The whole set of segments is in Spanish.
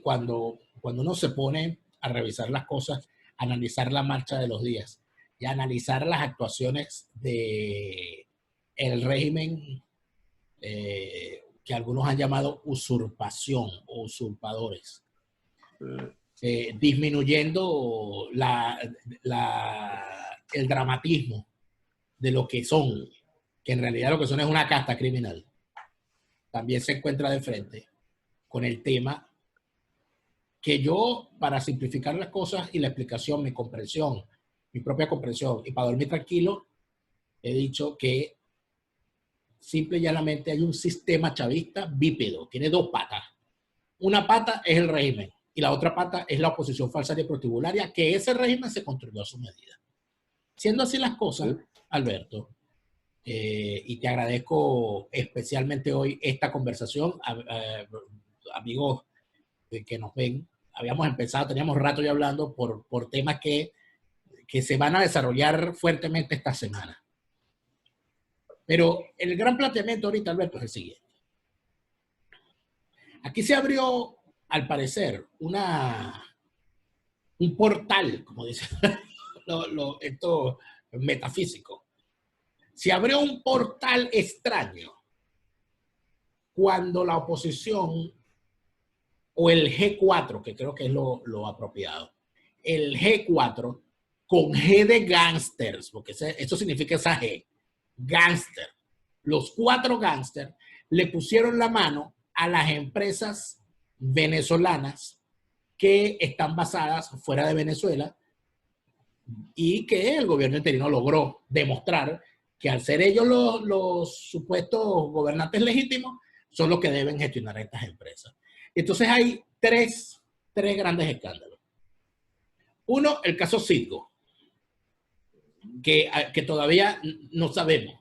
cuando uno se pone a revisar las cosas, analizar la marcha de los días y analizar las actuaciones de el régimen que algunos han llamado usurpación o usurpadores, disminuyendo el dramatismo de lo que son, que en realidad lo que son es una casta criminal, también se encuentra de frente con el tema que yo, para simplificar las cosas y la explicación, mi comprensión, mi propia comprensión, y para dormir tranquilo, he dicho que simple y llanamente hay un sistema chavista bípedo, tiene dos patas. Una pata es el régimen y la otra pata es la oposición falsaria y protibularia, que ese régimen se construyó a su medida. Siendo así las cosas, Alberto, y te agradezco especialmente hoy esta conversación, amigos que nos ven, habíamos empezado, teníamos rato ya hablando por temas que se van a desarrollar fuertemente esta semana. Pero el gran planteamiento ahorita, Alberto, es el siguiente. Aquí se abrió, al parecer, un portal, como dicen esto metafísico. Se abrió un portal extraño cuando la oposición, o el G4, que creo que es lo apropiado, el G4, con G de gangsters, porque eso significa esa G, gangster. Los 4 gangsters le pusieron la mano a las empresas venezolanas que están basadas fuera de Venezuela y que el gobierno interino logró demostrar que al ser ellos los supuestos gobernantes legítimos, son los que deben gestionar estas empresas. Entonces hay tres grandes escándalos. Uno, el caso Citgo, que todavía no sabemos.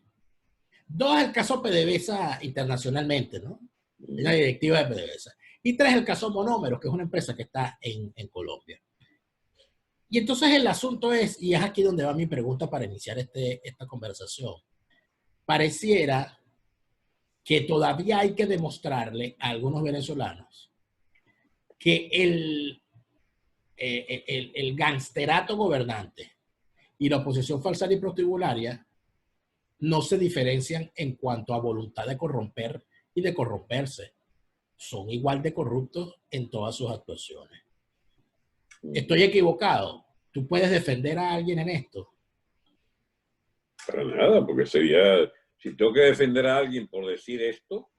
2, el caso PDVSA internacionalmente, ¿no? La directiva de PDVSA. Y 3, el caso Monómeros, que es una empresa que está en Colombia. Y entonces el asunto es, y es aquí donde va mi pregunta para iniciar esta conversación, pareciera que todavía hay que demostrarle a algunos venezolanos que el gangsterato gobernante y la oposición falsaria y protibularia no se diferencian en cuanto a voluntad de corromper y de corromperse. Son igual de corruptos en todas sus actuaciones. ¿Estoy equivocado? ¿Tú puedes defender a alguien en esto? Para nada, porque sería, si tengo que defender a alguien por decir esto,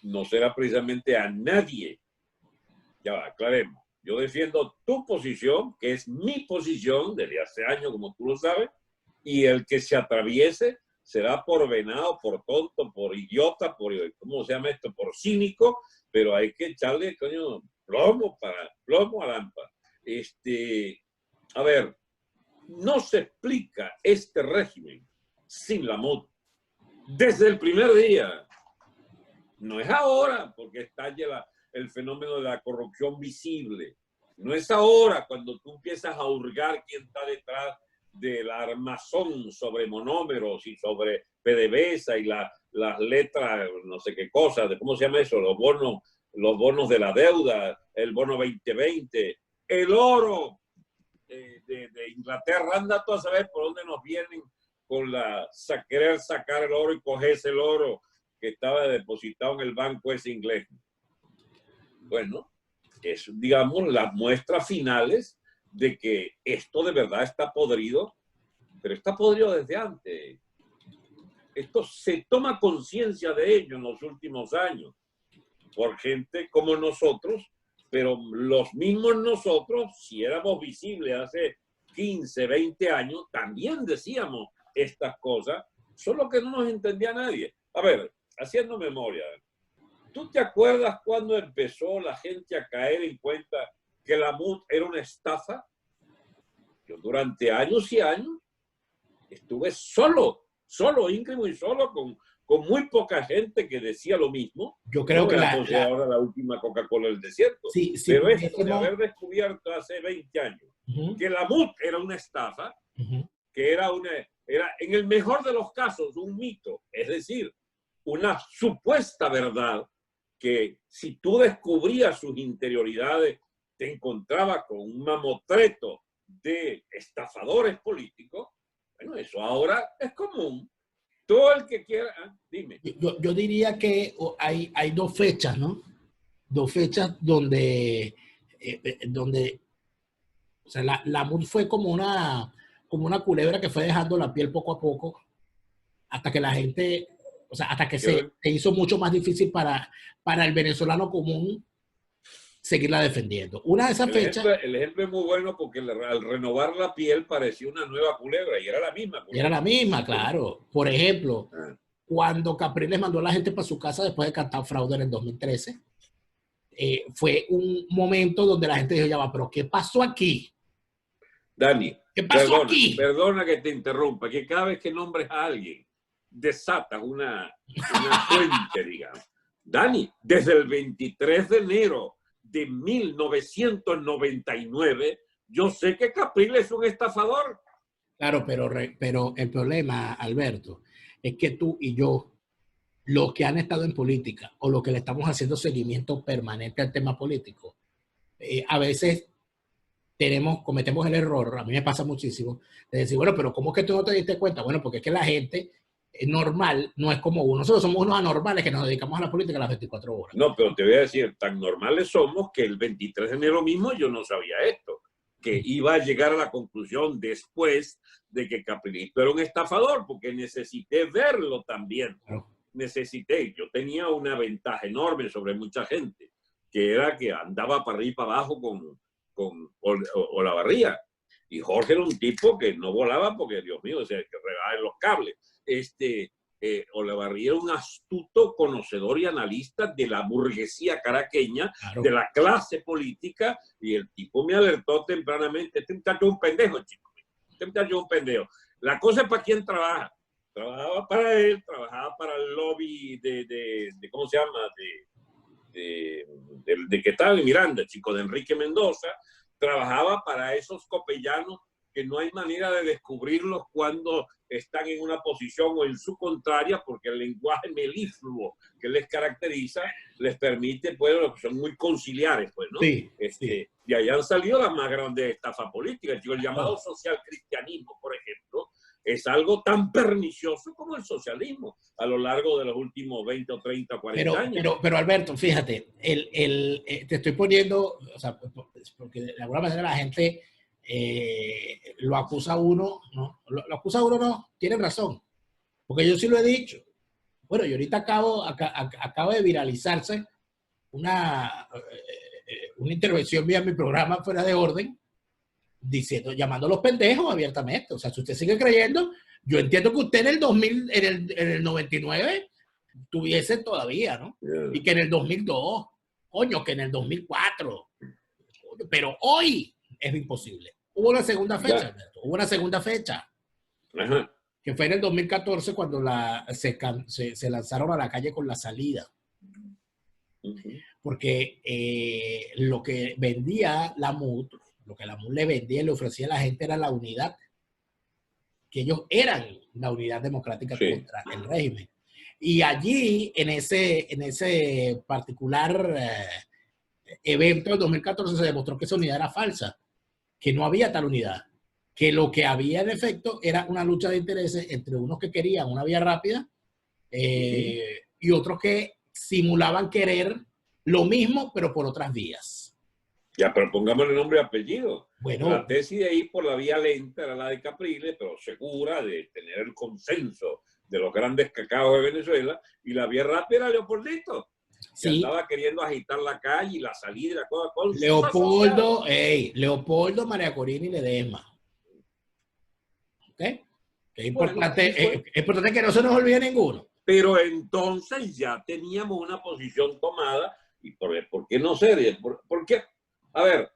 no será precisamente a nadie. Ya va, aclaremos. Yo defiendo tu posición, que es mi posición desde hace años, como tú lo sabes, y el que se atraviese será por venado, por tonto, por idiota, por, ¿cómo se llama esto? Por cínico, pero hay que echarle, coño, plomo a lámpara. A ver, no se explica este régimen sin la MUD. Desde el primer día. No es ahora, porque está ya el fenómeno de la corrupción visible. No es ahora cuando tú empiezas a hurgar quién está detrás del armazón sobre Monómeros y sobre PDVSA y las letras, no sé qué cosas, de cómo se llama eso, los bonos de la deuda, el bono 2020, el oro de Inglaterra. Anda tú a saber por dónde nos vienen con querer sacar el oro y cogerse el oro que estaba depositado en el banco ese inglés. Bueno, es, digamos, las muestras finales de que esto de verdad está podrido, pero está podrido desde antes. Esto se toma conciencia de ello en los últimos años, por gente como nosotros, pero los mismos nosotros, si éramos visibles hace 15, 20 años, también decíamos estas cosas, solo que no nos entendía nadie. A ver, haciendo memoria, ¿tú te acuerdas cuando empezó la gente a caer en cuenta que la MUD era una estafa? Yo durante años y años estuve solo, íngrimo y solo, con muy poca gente que decía lo mismo. Yo creo que ahora la última Coca-Cola del desierto. Sí, pero esto de haber descubierto hace 20 años que la MUD era una estafa, que era en el mejor de los casos un mito, es decir, una supuesta verdad que si tú descubrías sus interioridades, te encontrabas con un mamotreto de estafadores políticos. Bueno, eso ahora es común. Todo el que quiera, dime. Yo diría que hay dos fechas, ¿no? Dos fechas donde o sea, la MUD fue como una culebra que fue dejando la piel poco a poco hasta que la gente, o sea, hasta que se hizo mucho más difícil para el venezolano común seguirla defendiendo. Una de esas fechas... El ejemplo es muy bueno porque al renovar la piel parecía una nueva culebra y era la misma culebra. Era la misma, claro. Por ejemplo, cuando Capriles mandó a la gente para su casa después de cantar Fraude en el 2013, fue un momento donde la gente dijo, ya va, pero ¿qué pasó aquí? Dani, ¿qué pasó aquí? Perdona que te interrumpa, que cada vez que nombres a alguien, desatas una fuente, digamos. Dani, desde el 23 de enero de 1999, yo sé que Capriles es un estafador. Claro, pero el problema, Alberto, es que tú y yo, los que han estado en política o los que le estamos haciendo seguimiento permanente al tema político, a veces cometemos el error, a mí me pasa muchísimo, de decir, bueno, pero ¿cómo es que tú no te diste cuenta? Bueno, porque es que la gente normal no es como uno. Nosotros somos unos anormales que nos dedicamos a la política a las 24 horas. No, pero te voy a decir, tan normales somos que el 23 de enero mismo yo no sabía esto, que iba a llegar a la conclusión después de que Capriles era un estafador, porque necesité verlo también. Claro. Yo tenía una ventaja enorme sobre mucha gente, que era que andaba para arriba y para abajo con Olavarría. Y Jorge era un tipo que no volaba porque, Dios mío, o sea, que rebaba los cables. Olavarría era un astuto conocedor y analista de la burguesía caraqueña, claro, de la clase política, y el tipo me alertó tempranamente, este muchacho es un pendejo, chico, este muchacho es un pendejo. La cosa es para quién trabaja. Trabajaba para él, trabajaba para el lobby de ¿cómo se llama? De que estaba en Miranda, chico, de Enrique Mendoza. Trabajaba para esos copellanos que no hay manera de descubrirlos cuando están en una posición o en su contraria, porque el lenguaje melifluo que les caracteriza les permite, pues, son muy conciliares, pues, ¿no? Sí, sí. Y allá han salido las más grandes estafas políticas. El llamado social cristianismo, por ejemplo, es algo tan pernicioso como el socialismo a lo largo de los últimos 20 o 30 o 40 años. Pero Alberto, fíjate, te estoy poniendo, o sea, porque de alguna manera la gente lo acusa a uno, ¿no? Lo acusa a uno, no, tiene razón, porque yo sí lo he dicho. Bueno, y ahorita acaba de viralizarse una intervención mía en mi programa Fuera de Orden, llamando a los pendejos abiertamente. O sea, si usted sigue creyendo, yo entiendo que usted en el 2000, en el 99 tuviese todavía, ¿no? Yeah. Y que en el 2002, coño, que en el 2004. Pero hoy es imposible. Hubo una segunda fecha, yeah, Alberto. Hubo una segunda fecha. Ajá. Que fue en el 2014 cuando se lanzaron a la calle con la salida. Porque lo que vendía la MUD, lo que la MUD le vendía y le ofrecía a la gente era la unidad, que ellos eran la unidad democrática, sí, contra el régimen. Y allí, en ese particular evento del 2014, se demostró que esa unidad era falsa, que no había tal unidad, que lo que había en efecto era una lucha de intereses entre unos que querían una vía rápida y otros que simulaban querer lo mismo, pero por otras vías. Ya, pero pongámosle nombre y apellido. Bueno, la tesis de ir por la vía lenta era la de Capriles, pero segura de tener el consenso de los grandes cacaos de Venezuela, y la vía rápida era Leopoldito. Sí. Que estaba queriendo agitar la calle y la salida y la cosa con Leopoldo, María Corina y Ledesma. ¿Ok? Es importante, bueno, es importante que no se nos olvide ninguno. Pero entonces ya teníamos una posición tomada. ¿Y por qué no sé? ¿Por qué? A ver,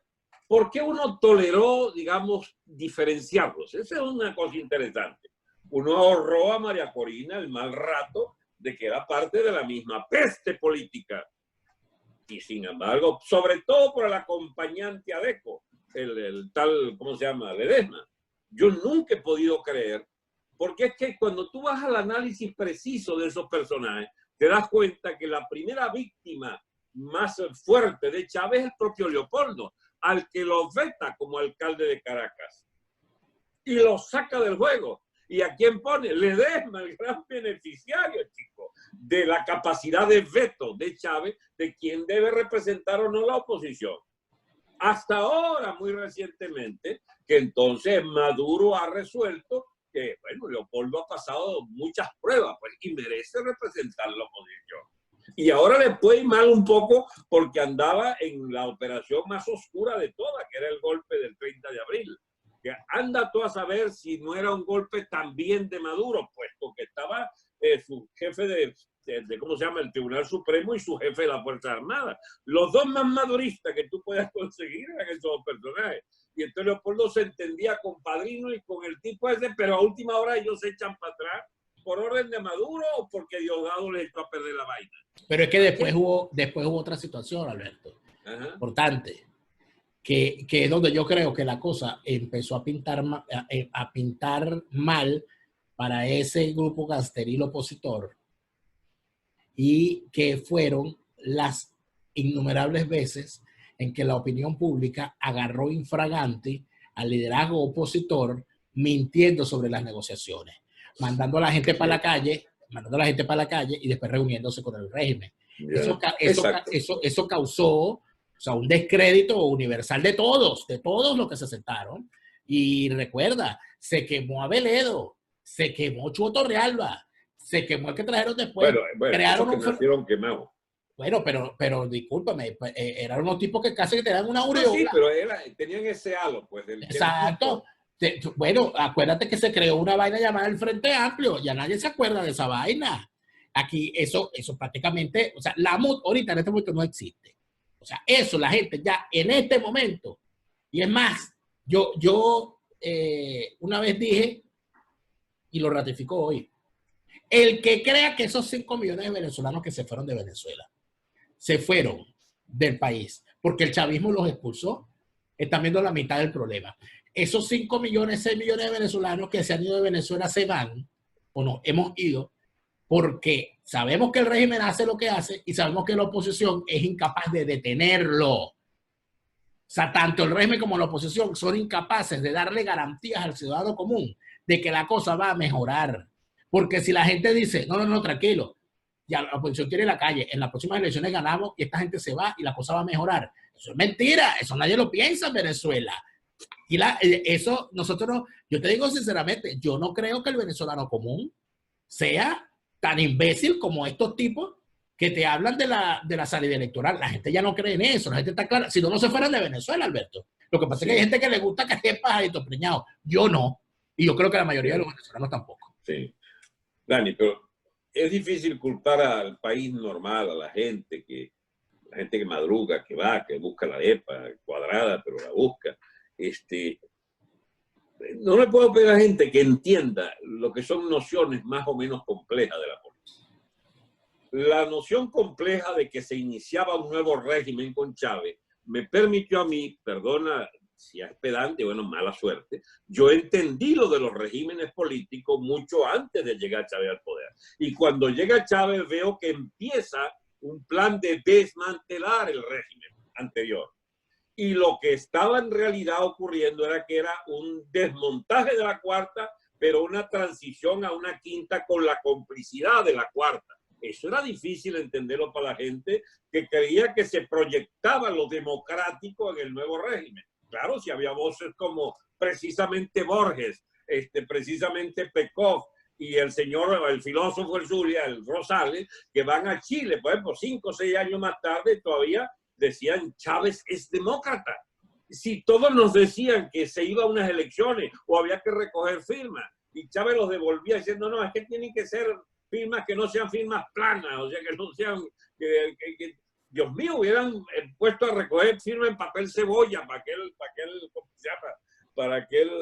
¿por qué uno toleró, digamos, diferenciarlos? Esa es una cosa interesante. Uno ahorró a María Corina el mal rato de que era parte de la misma peste política. Y sin embargo, sobre todo por el acompañante Adeco, el tal, ¿cómo se llama? Ledesma. Yo nunca he podido creer, porque es que cuando tú vas al análisis preciso de esos personajes, te das cuenta que la primera víctima más fuerte de Chávez es el propio Leopoldo, al que lo veta como alcalde de Caracas y lo saca del juego. ¿Y a quién pone? Ledesma, el gran beneficiario, chico, de la capacidad de veto de Chávez, de quién debe representar o no la oposición. Hasta ahora, muy recientemente, que entonces Maduro ha resuelto que, bueno, Leopoldo ha pasado muchas pruebas, pues, y merece representar la oposición. Y ahora le puede ir mal un poco porque andaba en la operación más oscura de todas, que era el golpe del 30 de abril. Que anda tú a saber si no era un golpe también de Maduro, puesto que estaba su jefe de ¿cómo se llama?, el Tribunal Supremo y su jefe de la Fuerza Armada. Los dos más maduristas que tú puedas conseguir eran esos dos personajes. Y entonces Leopoldo se entendía con Padrino y con el tipo ese, pero a última hora ellos se echan para atrás por orden de Maduro o porque Diosdado les echó a perder la vaina. Pero es que después hubo otra situación, Alberto, importante, que es donde yo creo que la cosa empezó a pintar mal para ese grupo gangsteril opositor, y que fueron las innumerables veces en que la opinión pública agarró infragante al liderazgo opositor mintiendo sobre las negociaciones, mandando a la gente para la calle, y después reuniéndose con el régimen. Eso causó, o sea, un descrédito universal de todos los que se sentaron. Y recuerda, se quemó a Veledo, se quemó Chuo Torrealba, se quemó el que trajeron después. Bueno, crearon que nacieron quemados. Bueno, pero discúlpame, eran unos tipos que casi tenían una aureola. Sí, pero tenían ese halo, pues. Exacto. Bueno, acuérdate que se creó una vaina llamada el Frente Amplio. Ya nadie se acuerda de esa vaina. Aquí eso prácticamente, o sea, ahorita en este momento no existe. O sea, eso la gente ya en este momento. Y es más, yo una vez dije, y lo ratificó hoy, el que crea que esos 5 millones de venezolanos que se fueron de Venezuela, se fueron del país porque el chavismo los expulsó, están viendo la mitad del problema. Esos 5 millones, 6 millones de venezolanos que se han ido de Venezuela se van, o no, hemos ido, porque sabemos que el régimen hace lo que hace y sabemos que la oposición es incapaz de detenerlo. O sea, tanto el régimen como la oposición son incapaces de darle garantías al ciudadano común de que la cosa va a mejorar. Porque si la gente dice, no, tranquilo, ya la oposición quiere la calle, en las próximas elecciones ganamos y esta gente se va y la cosa va a mejorar. Eso es mentira, eso nadie lo piensa en Venezuela. Y eso nosotros no, yo te digo sinceramente, yo no creo que el venezolano común sea tan imbécil como estos tipos que te hablan de la salida electoral. La gente ya no cree en eso, la gente está clara. Si no se fueran de Venezuela, Alberto. Lo que pasa es que hay gente que le gusta que esté pajaritos preñados. Yo no. Y yo creo que la mayoría de los venezolanos tampoco. Sí. Dani, pero es difícil culpar al país normal, a la gente que madruga, que va, que busca la arepa cuadrada, pero la busca. No le puedo pedir a la gente que entienda lo que son nociones más o menos complejas de la política. La noción compleja de que se iniciaba un nuevo régimen con Chávez me permitió a mí, perdona si es pedante, bueno, mala suerte, yo entendí lo de los regímenes políticos mucho antes de llegar Chávez al poder. Y cuando llega Chávez veo que empieza un plan de desmantelar el régimen anterior. Y lo que estaba en realidad ocurriendo era que era un desmontaje de la cuarta, pero una transición a una quinta con la complicidad de la cuarta. Eso era difícil entenderlo para la gente que creía que se proyectaba lo democrático en el nuevo régimen. Claro, si había voces como precisamente Borges, precisamente Pekov y el filósofo el Zulia, el Rosales, que van a Chile, por ejemplo, 5 o 6 años más tarde todavía decían Chávez es demócrata. Si todos nos decían que se iba a unas elecciones o había que recoger firmas y Chávez los devolvía diciendo no, es que tienen que ser firmas que no sean firmas planas, o sea, que no sean... Dios mío, hubieran puesto a recoger firma en papel cebolla para aquel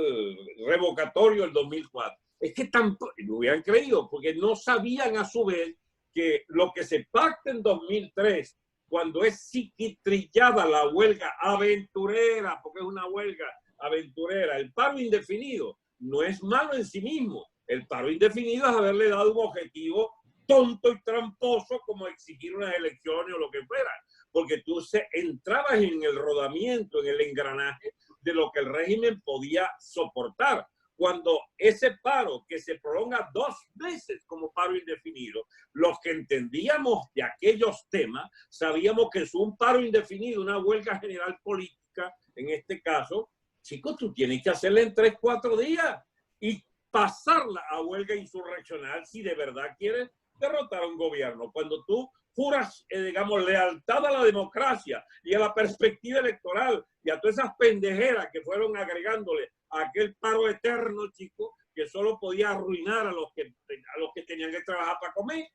revocatorio del 2004. Es que tampoco lo hubieran creído, porque no sabían a su vez que lo que se pacta en 2003, cuando es psiquitrillada la huelga aventurera, porque es una huelga aventurera, el paro indefinido no es malo en sí mismo. El paro indefinido es haberle dado un objetivo tonto y tramposo como exigir unas elecciones o lo que fuera, porque tú entrabas en el rodamiento, en el engranaje de lo que el régimen podía soportar. Cuando ese paro que se prolonga 2 meses como paro indefinido, los que entendíamos de aquellos temas, sabíamos que es un paro indefinido, una huelga general política, en este caso, chicos, tú tienes que hacerla en 3, 4 días y pasarla a huelga insurreccional si de verdad quieres derrotar a un gobierno. Cuando tú juras, digamos, lealtad a la democracia y a la perspectiva electoral y a todas esas pendejeras que fueron agregándole a aquel paro eterno, chico, que solo podía arruinar a los que tenían que trabajar para comer.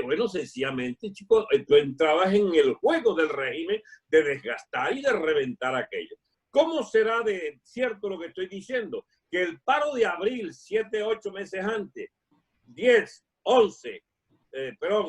Bueno, sencillamente, chicos, tú entrabas en el juego del régimen de desgastar y de reventar aquello. ¿Cómo será de cierto lo que estoy diciendo? Que el paro de abril, 7, 8 meses antes, 10, 11,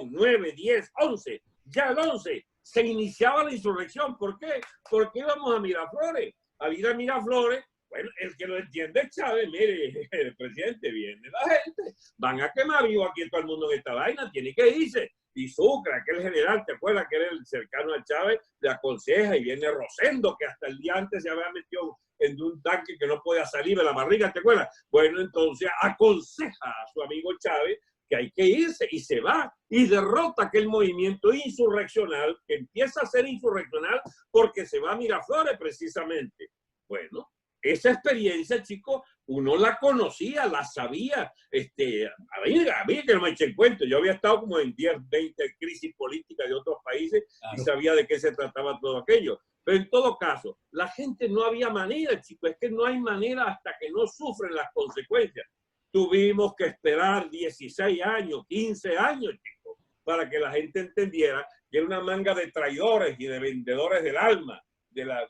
9, 10, 11, ya el 11 se iniciaba la insurrección. ¿Por qué? Porque íbamos a Miraflores. A ir a Miraflores, bueno, el que lo entiende es Chávez. Mire, el presidente, viene la gente, van a quemar vivo aquí todo el mundo en esta vaina, tiene que irse. Y Sucre, aquel general, ¿te acuerdas que era el cercano a Chávez? Le aconseja y viene Rosendo, que hasta el día antes se había metido en un tanque que no podía salir de la barriga, ¿te acuerdas? Bueno, entonces aconseja a su amigo Chávez que hay que irse y se va y derrota aquel movimiento insurreccional que empieza a ser insurreccional porque se va a Miraflores precisamente. Bueno, esa experiencia, chicos, uno la conocía, la sabía. A mí que no me echen cuento, yo había estado como en 10, 20 crisis políticas de otros países y sabía de qué se trataba todo aquello. Pero en todo caso, la gente no había manera, chicos, es que no hay manera hasta que no sufren las consecuencias. Tuvimos que esperar 16 años, 15 años, chicos, para que la gente entendiera que era una manga de traidores y de vendedores del alma, de la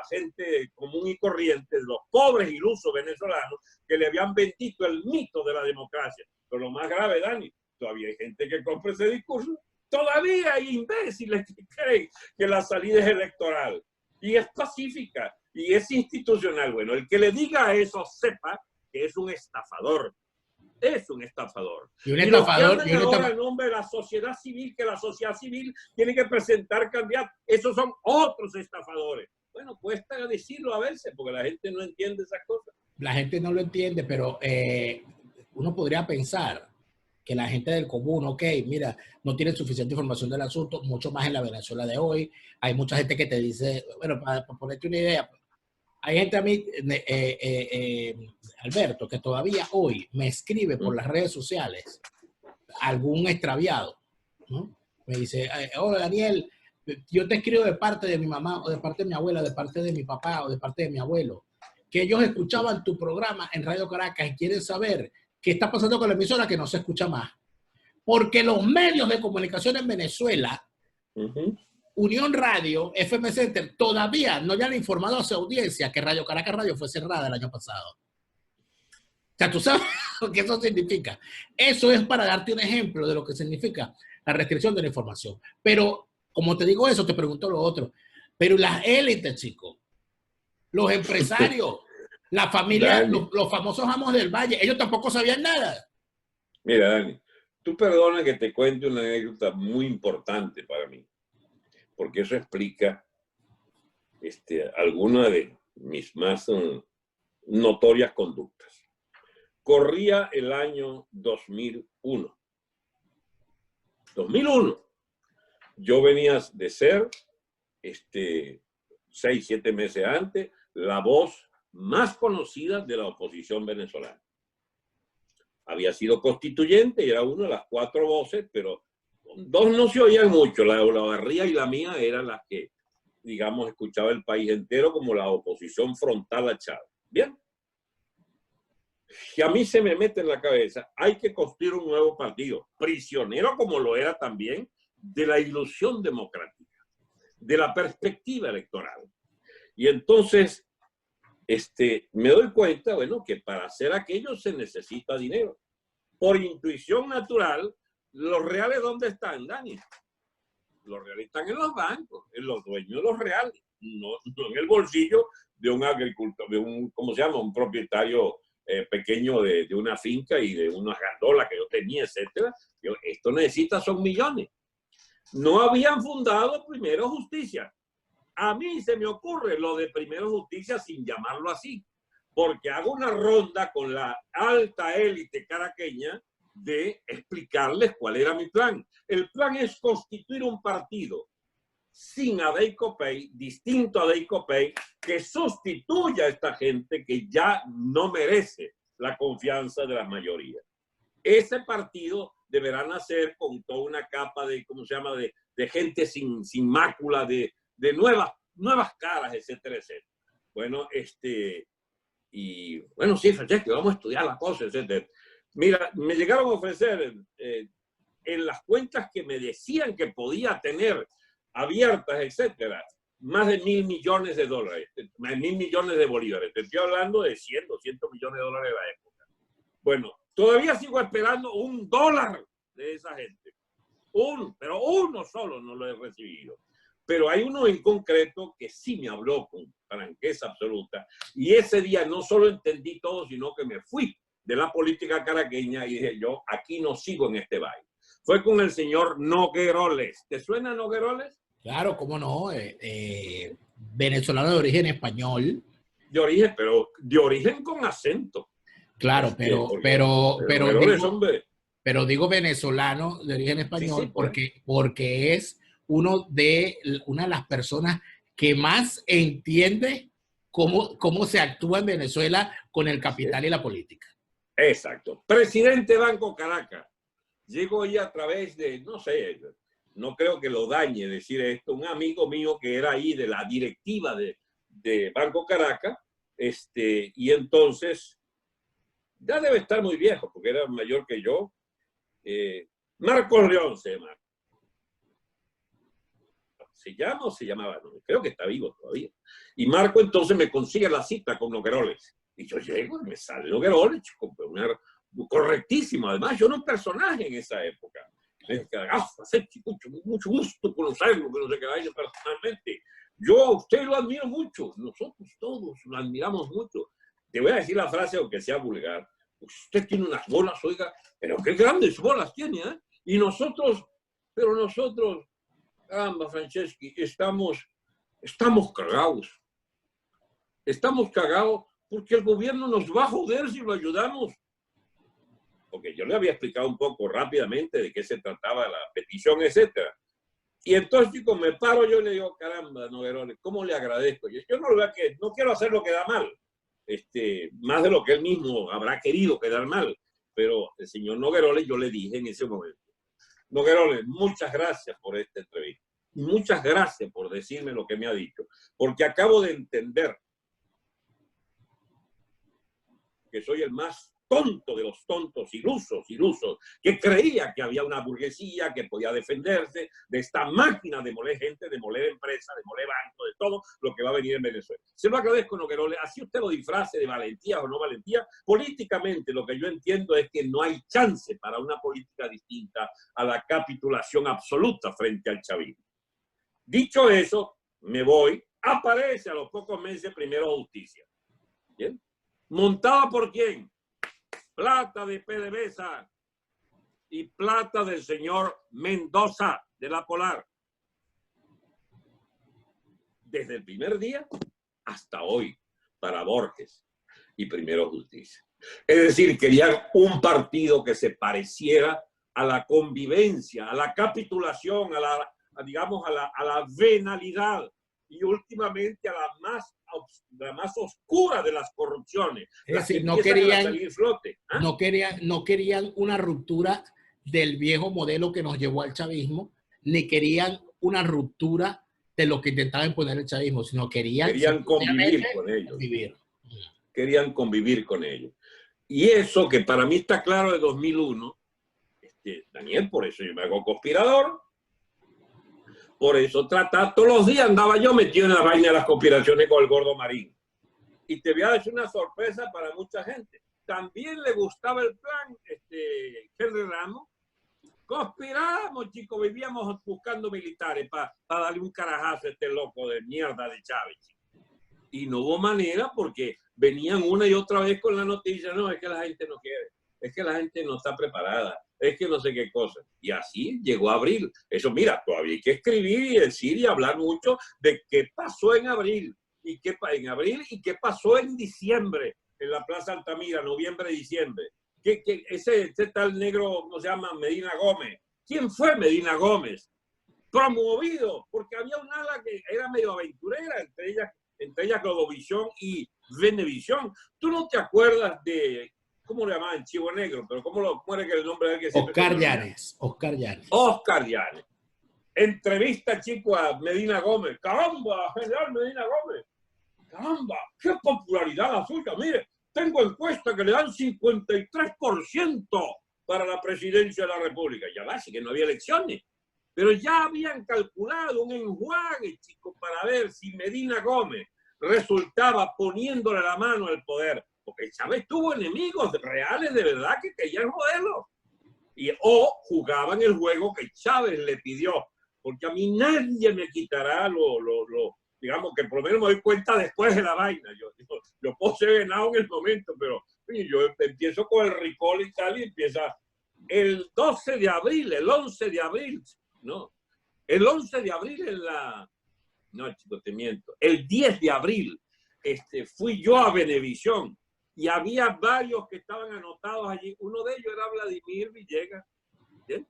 gente común y corriente, de los pobres ilusos venezolanos que le habían vendido el mito de la democracia. Pero lo más grave, Dani, todavía hay gente que compra ese discurso. Todavía hay imbéciles que creen que la salida es electoral y es pacífica y es institucional. Bueno, el que le diga eso sepa que es un estafador. Es un estafador. Y un estafador. Y ahora en nombre de la sociedad civil, que la sociedad civil tiene que presentar candidatos. Esos son otros estafadores. Bueno, cuesta decirlo a veces porque la gente no entiende esas cosas. La gente no lo entiende, pero uno podría pensar que la gente del común, ok, mira, no tiene suficiente información del asunto, mucho más en la Venezuela de hoy. Hay mucha gente que te dice, bueno, para ponerte una idea, hay gente a mí, Alberto, que todavía hoy me escribe por las redes sociales algún extraviado, ¿no? Me dice, hola Daniel, yo te escribo de parte de mi mamá, o de parte de mi abuela, de parte de mi papá, o de parte de mi abuelo, que ellos escuchaban tu programa en Radio Caracas y quieren saber qué está pasando con la emisora que no se escucha más. Porque los medios de comunicación en Venezuela, Unión Radio, FM Center, todavía no le han informado a su audiencia que Radio Caracas Radio fue cerrada el año pasado. O sea, tú sabes lo que eso significa. Eso es para darte un ejemplo de lo que significa la restricción de la información. Pero, como te digo eso, te pregunto lo otro. Pero las élites, chicos, los empresarios, la familia, los famosos amos del Valle, ellos tampoco sabían nada. Mira, Dani, tú perdona que te cuente una anécdota muy importante para mí, porque eso explica alguna de mis más notorias conductas. Corría el año 2001. 2001. Yo venía de ser, 6, 7 meses antes, la voz más conocida de la oposición venezolana. Había sido constituyente y era una de las 4 voces, pero 2 no se oían mucho. La Barría y la mía eran las que, digamos, escuchaba el país entero como la oposición frontal a Chávez. Bien. Y a mí se me mete en la cabeza, hay que construir un nuevo partido, prisionero como lo era también de la ilusión democrática, de la perspectiva electoral. Y entonces, me doy cuenta, bueno, que para hacer aquello se necesita dinero. Por intuición natural, los reales, ¿dónde están, Dani? Los reales están en los bancos, en los dueños de los reales, no en el bolsillo de un agricultor, de un, ¿cómo se llama? Un propietario pequeño de una finca y de unas gandolas que yo tenía, etcétera. Esto necesita son millones. No habían fundado Primero Justicia. A mí se me ocurre lo de Primero Justicia sin llamarlo así, porque hago una ronda con la alta élite caraqueña de explicarles cuál era mi plan. El plan es constituir un partido sin Adey Copey, distinto a Adey Copey, que sustituya a esta gente que ya no merece la confianza de la mayoría. Ese partido deberá nacer con toda una capa de, ¿cómo se llama?, de gente sin mácula, de nuevas caras, etcétera, etcétera. Bueno, y bueno, sí, Francesco, vamos a estudiar las cosas, etcétera. Mira, me llegaron a ofrecer en las cuentas que me decían que podía tener abiertas, etcétera, más de $1.000 millones, más de 1.000 millones de bolívares. Te estoy hablando de 100, 200 millones de dólares de la época. Bueno, todavía sigo esperando $1 de esa gente. Pero uno solo no lo he recibido. Pero hay uno en concreto que sí me habló con franqueza absoluta. Y ese día no solo entendí todo, sino que me fui de la política caraqueña y dije yo, aquí no sigo en este baile. Fue con el señor Nogueroles. ¿Te suena Nogueroles? Claro, cómo no. Venezolano de origen español. Pero de origen con acento. Claro, pero digo venezolano de origen español, sí, pues, porque es una de las personas que más entiende cómo se actúa en Venezuela con el capital, sí, y la política. Exacto. Presidente Banco Caracas. Llego ahí a través de, no sé, no creo que lo dañe decir esto, un amigo mío que era ahí de la directiva de Banco Caracas, y entonces ya debe estar muy viejo, porque era mayor que yo. Marcos León se llama. ¿Se llama o se llamaba? No, creo que está vivo todavía. Y Marco entonces me consigue la cita con Nogueroles. Y yo llego y me sale Nogueroles, correctísimo. Además, yo era un personaje en esa época. Mucho gusto conocerlo, que no sé qué vaya personalmente. Yo a usted lo admiro mucho. Nosotros todos lo admiramos mucho. Te voy a decir la frase, aunque sea vulgar. Usted tiene unas bolas, oiga, pero qué grandes bolas tiene, ¿eh? Y nosotros, caramba, Franceschi, estamos cagados. Estamos cagados porque el gobierno nos va a joder si lo ayudamos. Porque yo le había explicado un poco rápidamente de qué se trataba la petición, etcétera. Y entonces, chicos, me paro yo y le digo, caramba, Nogueroles, ¿cómo le agradezco? Yo no quiero hacer lo que da mal. Más de lo que él mismo habrá querido quedar mal. Pero el señor Nogueroles, yo le dije en ese momento, Nogueroles, muchas gracias por esta entrevista. Y muchas gracias por decirme lo que me ha dicho. Porque acabo de entender que soy el más tonto de los tontos, ilusos, que creía que había una burguesía que podía defenderse de esta máquina de moler gente, de moler empresas, de moler bancos, de todo lo que va a venir en Venezuela. Se lo agradezco, Nogueroles. Así usted lo disfrace de valentía o no valentía. Políticamente, lo que yo entiendo es que no hay chance para una política distinta a la capitulación absoluta frente al chavismo. Dicho eso, me voy. Aparece a los pocos meses Primero Justicia. ¿Bien? ¿Montada por quién? Plata de PDVSA y plata del señor Mendoza de la Polar. Desde el primer día hasta hoy, para Borges y Primero Justicia. Es decir, querían un partido que se pareciera a la convivencia, a la capitulación, a la venalidad y últimamente a la más oscura de las corrupciones. Es decir, no querían una ruptura del viejo modelo que nos llevó al chavismo, ni querían una ruptura de lo que intentaba imponer el chavismo, sino querían convivir con ellos. Querían convivir con ellos. Y eso que para mí está claro de 2001, Daniel, por eso yo me hago conspirador. Por eso todos los días andaba yo metido en la vaina de las conspiraciones con el Gordo Marín. Y te voy a decir una sorpresa para mucha gente. También le gustaba el plan, Henry Ramos. Conspiramos, chicos, vivíamos buscando militares para darle un carajazo a este loco de mierda de Chávez. Y no hubo manera porque venían una y otra vez con la noticia, no, es que la gente no quiere, es que la gente no está preparada, es que no sé qué cosa. Y así llegó abril. Eso, mira, todavía hay que escribir y decir y hablar mucho de qué pasó en abril y qué pasó en diciembre en la Plaza Altamira, noviembre, diciembre. Ese tal negro, ¿cómo se llama? Medina Gómez. ¿Quién fue Medina Gómez? Promovido, porque había un ala que era medio aventurera, entre ellas Globovisión y Venevisión. ¿Tú no te acuerdas de, cómo le llamaban? Chivo Negro, pero cómo era que el nombre de él que siempre... Oscar Llanes. Oscar Llanes. Oscar Llanes. Entrevista, chico, a Medina Gómez. ¡Caramba, general Medina Gómez! ¡Caramba, qué popularidad la suya! Mire, tengo encuesta que le dan 53% para la presidencia de la República. Ya va, así que no había elecciones. Pero ya habían calculado un enjuague, chicos, para ver si Medina Gómez resultaba poniéndole la mano al poder. Porque Chávez tuvo enemigos reales de verdad que querían joderlo. O jugaban el juego que Chávez le pidió. Porque a mí nadie me quitará digamos que por lo menos me doy cuenta después de la vaina. Yo puedo ser venado en el momento, pero yo empiezo con el recall y tal, y empieza el 12 de abril, el 11 de abril. No, el 11 de abril no, chicos, te miento. El 10 de abril fui yo a Venevisión y había varios que estaban anotados allí. Uno de ellos era Vladimir Villegas. ¿Bien?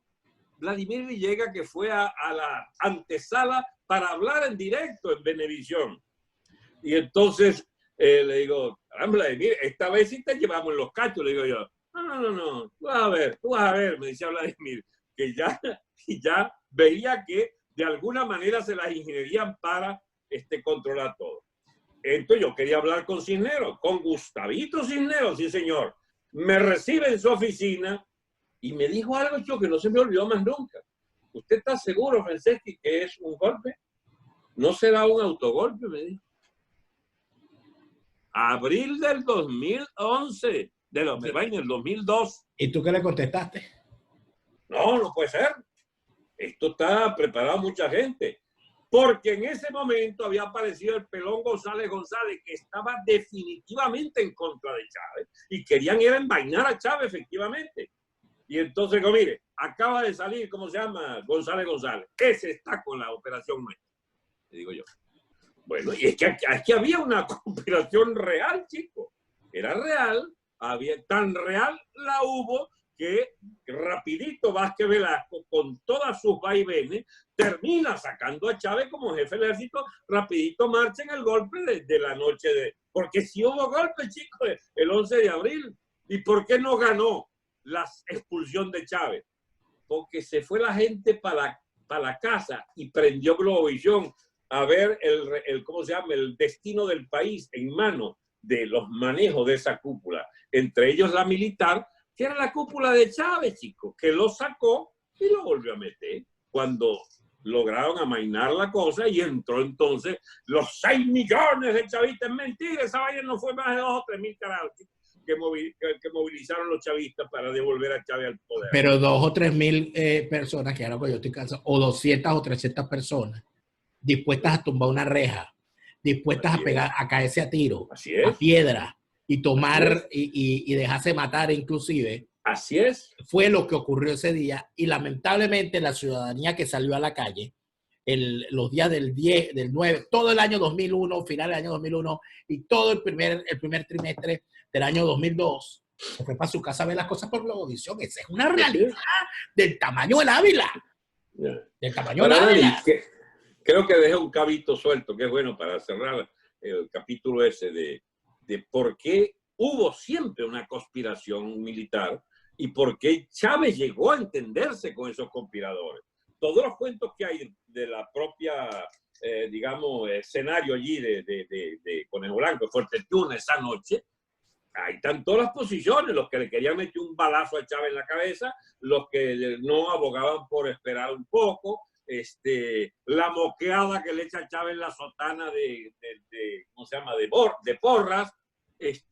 Vladimir Villegas, que fue a la antesala para hablar en directo en Venevisión. Y entonces le digo, Vladimir, esta vez sí te llevamos los cachos. Le digo yo, no, tú vas a ver, me decía Vladimir, que ya veía que de alguna manera se las ingenierían para controlar todo. Entonces yo quería hablar con Cisneros, con Gustavito Cisneros, sí señor. Me recibe en su oficina y me dijo algo yo que no se me olvidó más nunca. ¿Usted está seguro, Franceschi, que es un golpe? ¿No será un autogolpe? Me dijo. Abril del 2011, del 2002. ¿Y tú qué le contestaste? No puede ser. Esto está preparado mucha gente. Porque en ese momento había aparecido el pelón González, que estaba definitivamente en contra de Chávez y querían ir a envainar a Chávez, efectivamente. Y entonces, mire, acaba de salir, ¿cómo se llama? González. Ese está con la operación nuestra, le digo yo. Bueno, y es que había una conspiración real, chico. Era real, tan real la hubo que rapidito Vázquez Velasco, con todas sus vaivenes, termina sacando a Chávez como jefe del ejército, rapidito marcha en el golpe de la noche Porque si hubo golpe, chicos, el 11 de abril. ¿Y por qué no ganó la expulsión de Chávez? Porque se fue la gente para la casa y prendió Globovisión a ver ¿cómo se llama? El destino del país en manos de los manejos de esa cúpula, entre ellos la militar, que era la cúpula de Chávez, chicos, que lo sacó y lo volvió a meter cuando lograron amainar la cosa y entró entonces los 6 millones de chavistas. Mentira, esa vaina no fue más de 2 o 3 mil carajos que movilizaron los chavistas para devolver a Chávez al poder. Pero 2 o 3 mil personas, que era lo que yo estoy cansado, o 200 o 300 personas dispuestas a tumbar una reja, dispuestas a caerse a tiro, a piedra, y tomar y dejarse matar inclusive. Así es. Fue lo que ocurrió ese día, y lamentablemente la ciudadanía que salió a la calle los días del 10, del 9, todo el año 2001, final del año 2001 y todo el primer trimestre del año 2002, se fue para su casa a ver las cosas por Globovisión. Esa es una realidad del tamaño del Ávila. Del tamaño del Ávila. Creo que dejé un cabito suelto, que es bueno para cerrar el capítulo ese de por qué hubo siempre una conspiración militar y por qué Chávez llegó a entenderse con esos conspiradores. Todos los cuentos que hay de la propia, digamos, escenario allí de Conejo Blanco, Fuerteventura, esa noche, ahí están todas las posiciones, los que le querían meter un balazo a Chávez en la cabeza, los que no abogaban por esperar un poco, la moqueada que le echa Chávez en la sotana ¿cómo se llama? De Porras,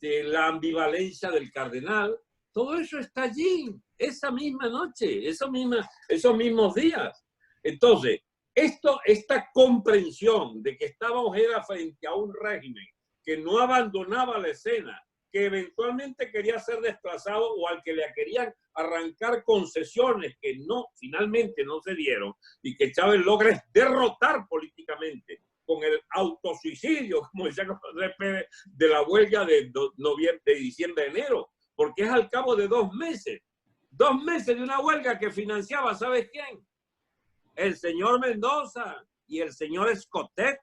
la ambivalencia del cardenal, todo eso está allí, esa misma noche, esos mismos días. Entonces, esta comprensión de que estábamos frente a un régimen que no abandonaba la escena, que eventualmente quería ser desplazado o al que le querían arrancar concesiones que no, finalmente no se dieron, y que Chávez logra derrotar políticamente con el autosuicidio, como decía Pérez, de la huelga de noviembre, de diciembre, enero, porque es al cabo de 2 meses. 2 meses de una huelga que financiaba, ¿sabes quién? El señor Mendoza y el señor Escotet.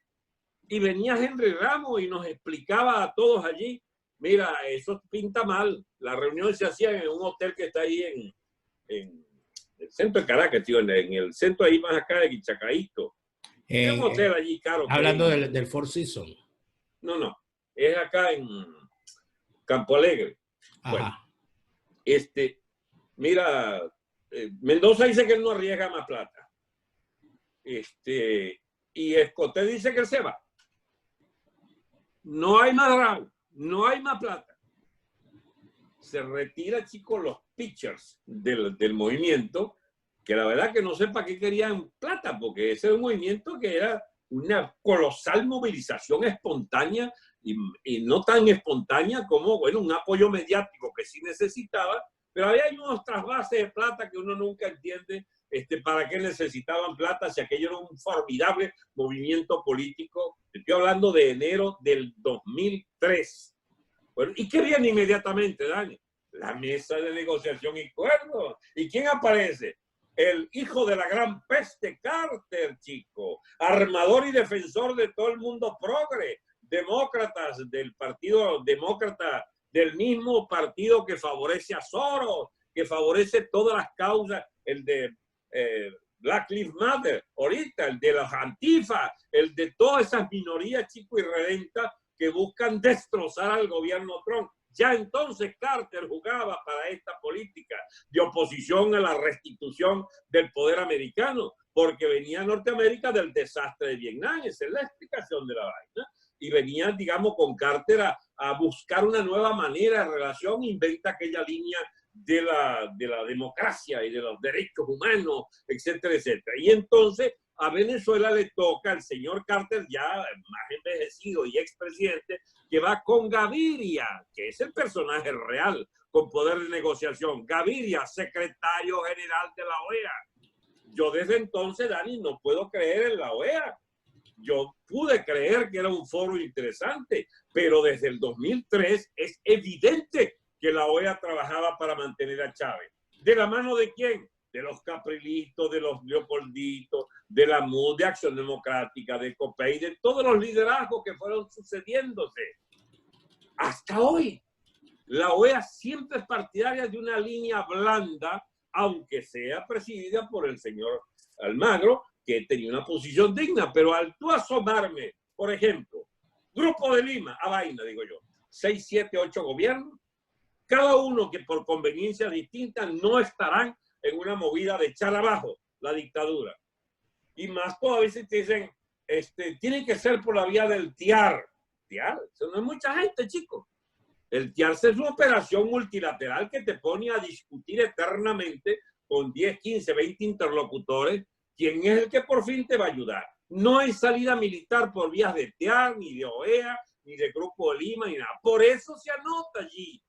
Y venía Henry Ramos y nos explicaba a todos allí, mira, eso pinta mal. La reunión se hacía en un hotel que está ahí en el centro de Caracas, tío, en el centro ahí más acá de Quichacaíto. Es un hotel allí caro. Hablando del Four Seasons. No, es acá en Campo Alegre. Ajá. Bueno, mira, Mendoza dice que él no arriesga más plata. Y Escoté dice que él se va. No hay más round, no hay más plata. Se retira, chicos, los pitchers del movimiento, que la verdad que no sé para qué querían plata, porque ese es un movimiento que era una colosal movilización espontánea y no tan espontánea como, bueno, un apoyo mediático que sí necesitaba, pero había unos trasvases de plata que uno nunca entiende para qué necesitaban plata si aquello era un formidable movimiento político. Estoy hablando de enero del 2003. Bueno, ¿y qué viene inmediatamente, Dani? La mesa de negociación y acuerdo. ¿Y quién aparece? El hijo de la gran peste, Carter, chico. Armador y defensor de todo el mundo progre. Demócratas del partido demócrata, del mismo partido que favorece a Soros, que favorece todas las causas, el de Black Lives Matter, ahorita, el de los Antifa, el de todas esas minorías, chico, irredentas que buscan destrozar al gobierno Trump. Ya entonces Carter jugaba para esta política de oposición a la restitución del poder americano, porque venía Norteamérica del desastre de Vietnam, esa es la explicación de la vaina, y venía, digamos, con Carter a buscar una nueva manera de relación, inventa aquella línea de la democracia y de los derechos humanos, etcétera, etcétera. Y entonces a Venezuela le toca al señor Carter, ya más envejecido y expresidente, que va con Gaviria, que es el personaje real con poder de negociación. Gaviria, secretario general de la OEA. Yo desde entonces, Dani, no puedo creer en la OEA. Yo pude creer que era un foro interesante, pero desde el 2003 es evidente que la OEA trabajaba para mantener a Chávez. ¿De la mano de quién? De los Caprilitos, de los Leopolditos, de la MUD, de Acción Democrática, de COPEI, de todos los liderazgos que fueron sucediéndose. Hasta hoy, la OEA siempre es partidaria de una línea blanda, aunque sea presidida por el señor Almagro, que tenía una posición digna, pero al tú asomarme, por ejemplo, Grupo de Lima, a vaina, digo yo, 6, 7, 8 gobiernos, cada uno que por conveniencia distinta no estarán en una movida de echar abajo la dictadura. Y más todavía se te dicen, tiene que ser por la vía del TIAR. TIAR, eso no es mucha gente, chicos. El TIAR es una operación multilateral que te pone a discutir eternamente con 10, 15, 20 interlocutores quién es el que por fin te va a ayudar. No hay salida militar por vías de TIAR, ni de OEA, ni de Grupo de Lima, ni nada. Por eso se anota allí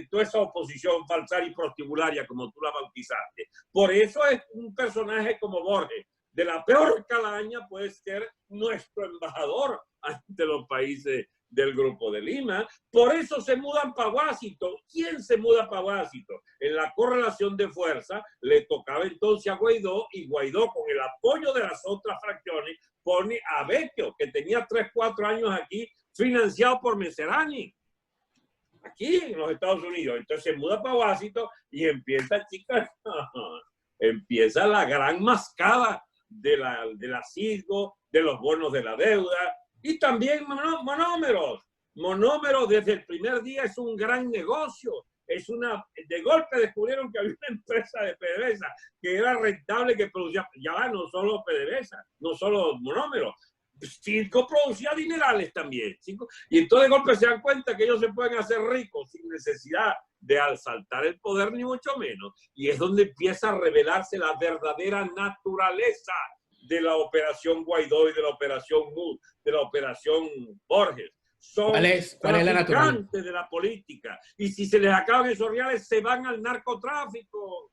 toda esa oposición falsaria y prostibularia, como tú la bautizaste. Por eso es un personaje como Borges, de la peor calaña, puede ser nuestro embajador ante los países del Grupo de Lima. Por eso se mudan para Washington. ¿Quién se muda para Washington? En la correlación de fuerza le tocaba entonces a Guaidó, y Guaidó, con el apoyo de las otras fracciones, pone a Vecchio, que tenía 3, 4 años aquí, financiado por Meserani, aquí en los Estados Unidos. Entonces se muda para Washington y empieza, chicas, empieza la gran mascada de la CISGO, de los bonos de la deuda, y también monómeros. Monómeros desde el primer día es un gran negocio. De golpe descubrieron que había una empresa de PDVSA que era rentable, que producía, ya va, no solo PDVSA, no solo monómeros, Cinco producía dinerales también. Y entonces de golpe se dan cuenta que ellos se pueden hacer ricos sin necesidad de asaltar el poder, ni mucho menos. Y es donde empieza a revelarse la verdadera naturaleza de la operación Guaidó y de la operación MUD, de la operación Borges. son ¿Cuál es la naturaleza? traficantes de la política. Y si se les acaban esos reales, se van al narcotráfico.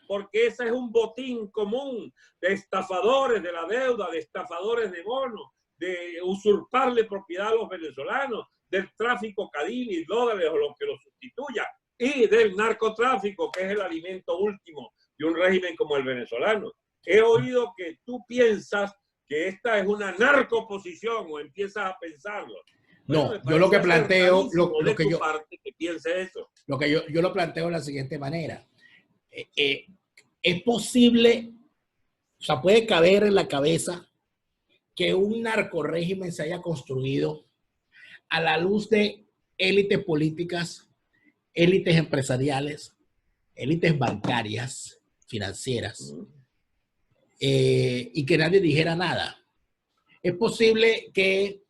Porque ese es un botín común de estafadores de la deuda, de estafadores de bonos, de usurparle propiedad a los venezolanos, del tráfico Cadini, dólares o lo que lo sustituya, y del narcotráfico, que es el alimento último de un régimen como el venezolano. He oído que tú piensas que esta es una narcoposición o empiezas a pensarlo. No, Bueno, yo lo que planteo, lo que yo lo planteo de la siguiente manera. Es posible, o sea, puede caber en la cabeza que un narcorrégimen se haya construido a la luz de élites políticas, élites empresariales, élites bancarias, financieras, y que nadie dijera nada. Es posible que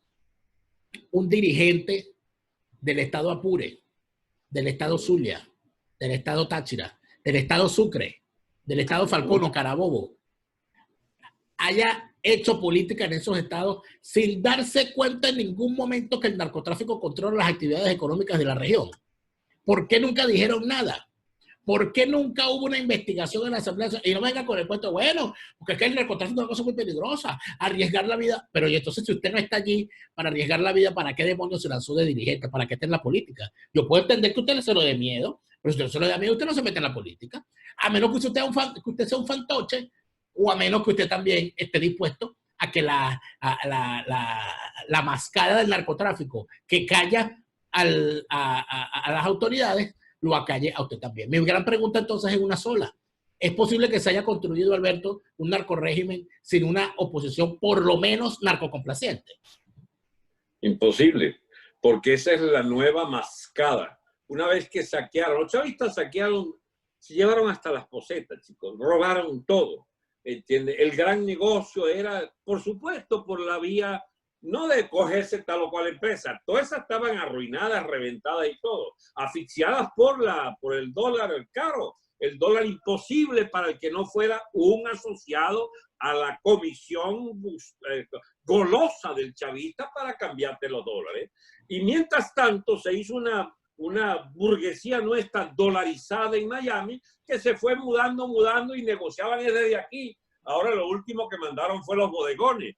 un dirigente del estado Apure, del estado Zulia, del estado Táchira, del estado Sucre, del estado Falcón o Carabobo, haya hecho política en esos estados sin darse cuenta en ningún momento que el narcotráfico controla las actividades económicas de la región. ¿Por qué nunca dijeron nada? ¿Por qué nunca hubo una investigación en la Asamblea? Y no venga con el cuento, bueno, porque es que el narcotráfico es una cosa muy peligrosa, arriesgar la vida. Pero y entonces, si usted no está allí para arriesgar la vida, ¿para qué demonios se lanzó de dirigente? ¿Para qué está en la política? Yo puedo entender que usted se lo dé miedo, pero si usted se lo da miedo, usted no se mete en la política. A menos que usted sea un fantoche, o a menos que usted también esté dispuesto a que la mascada del narcotráfico que calla a las autoridades lo acalle a usted también. Mi gran pregunta entonces es una sola. ¿Es posible que se haya construido, Alberto, un narcorrégimen sin una oposición por lo menos narcocomplaciente? Imposible, porque esa es la nueva mascada. Una vez que saquearon, los chavistas saquearon, se llevaron hasta las posetas, chicos, robaron todo. ¿Entiende? El gran negocio era, por supuesto, por la vía no de cogerse tal o cual empresa. Todas esas estaban arruinadas, reventadas y todo, asfixiadas por el dólar, el caro, el dólar imposible para el que no fuera un asociado a la comisión golosa del chavista para cambiarte los dólares. Y mientras tanto se hizo una burguesía nuestra dolarizada en Miami que se fue mudando y negociaban desde aquí. Ahora lo último que mandaron fue los bodegones,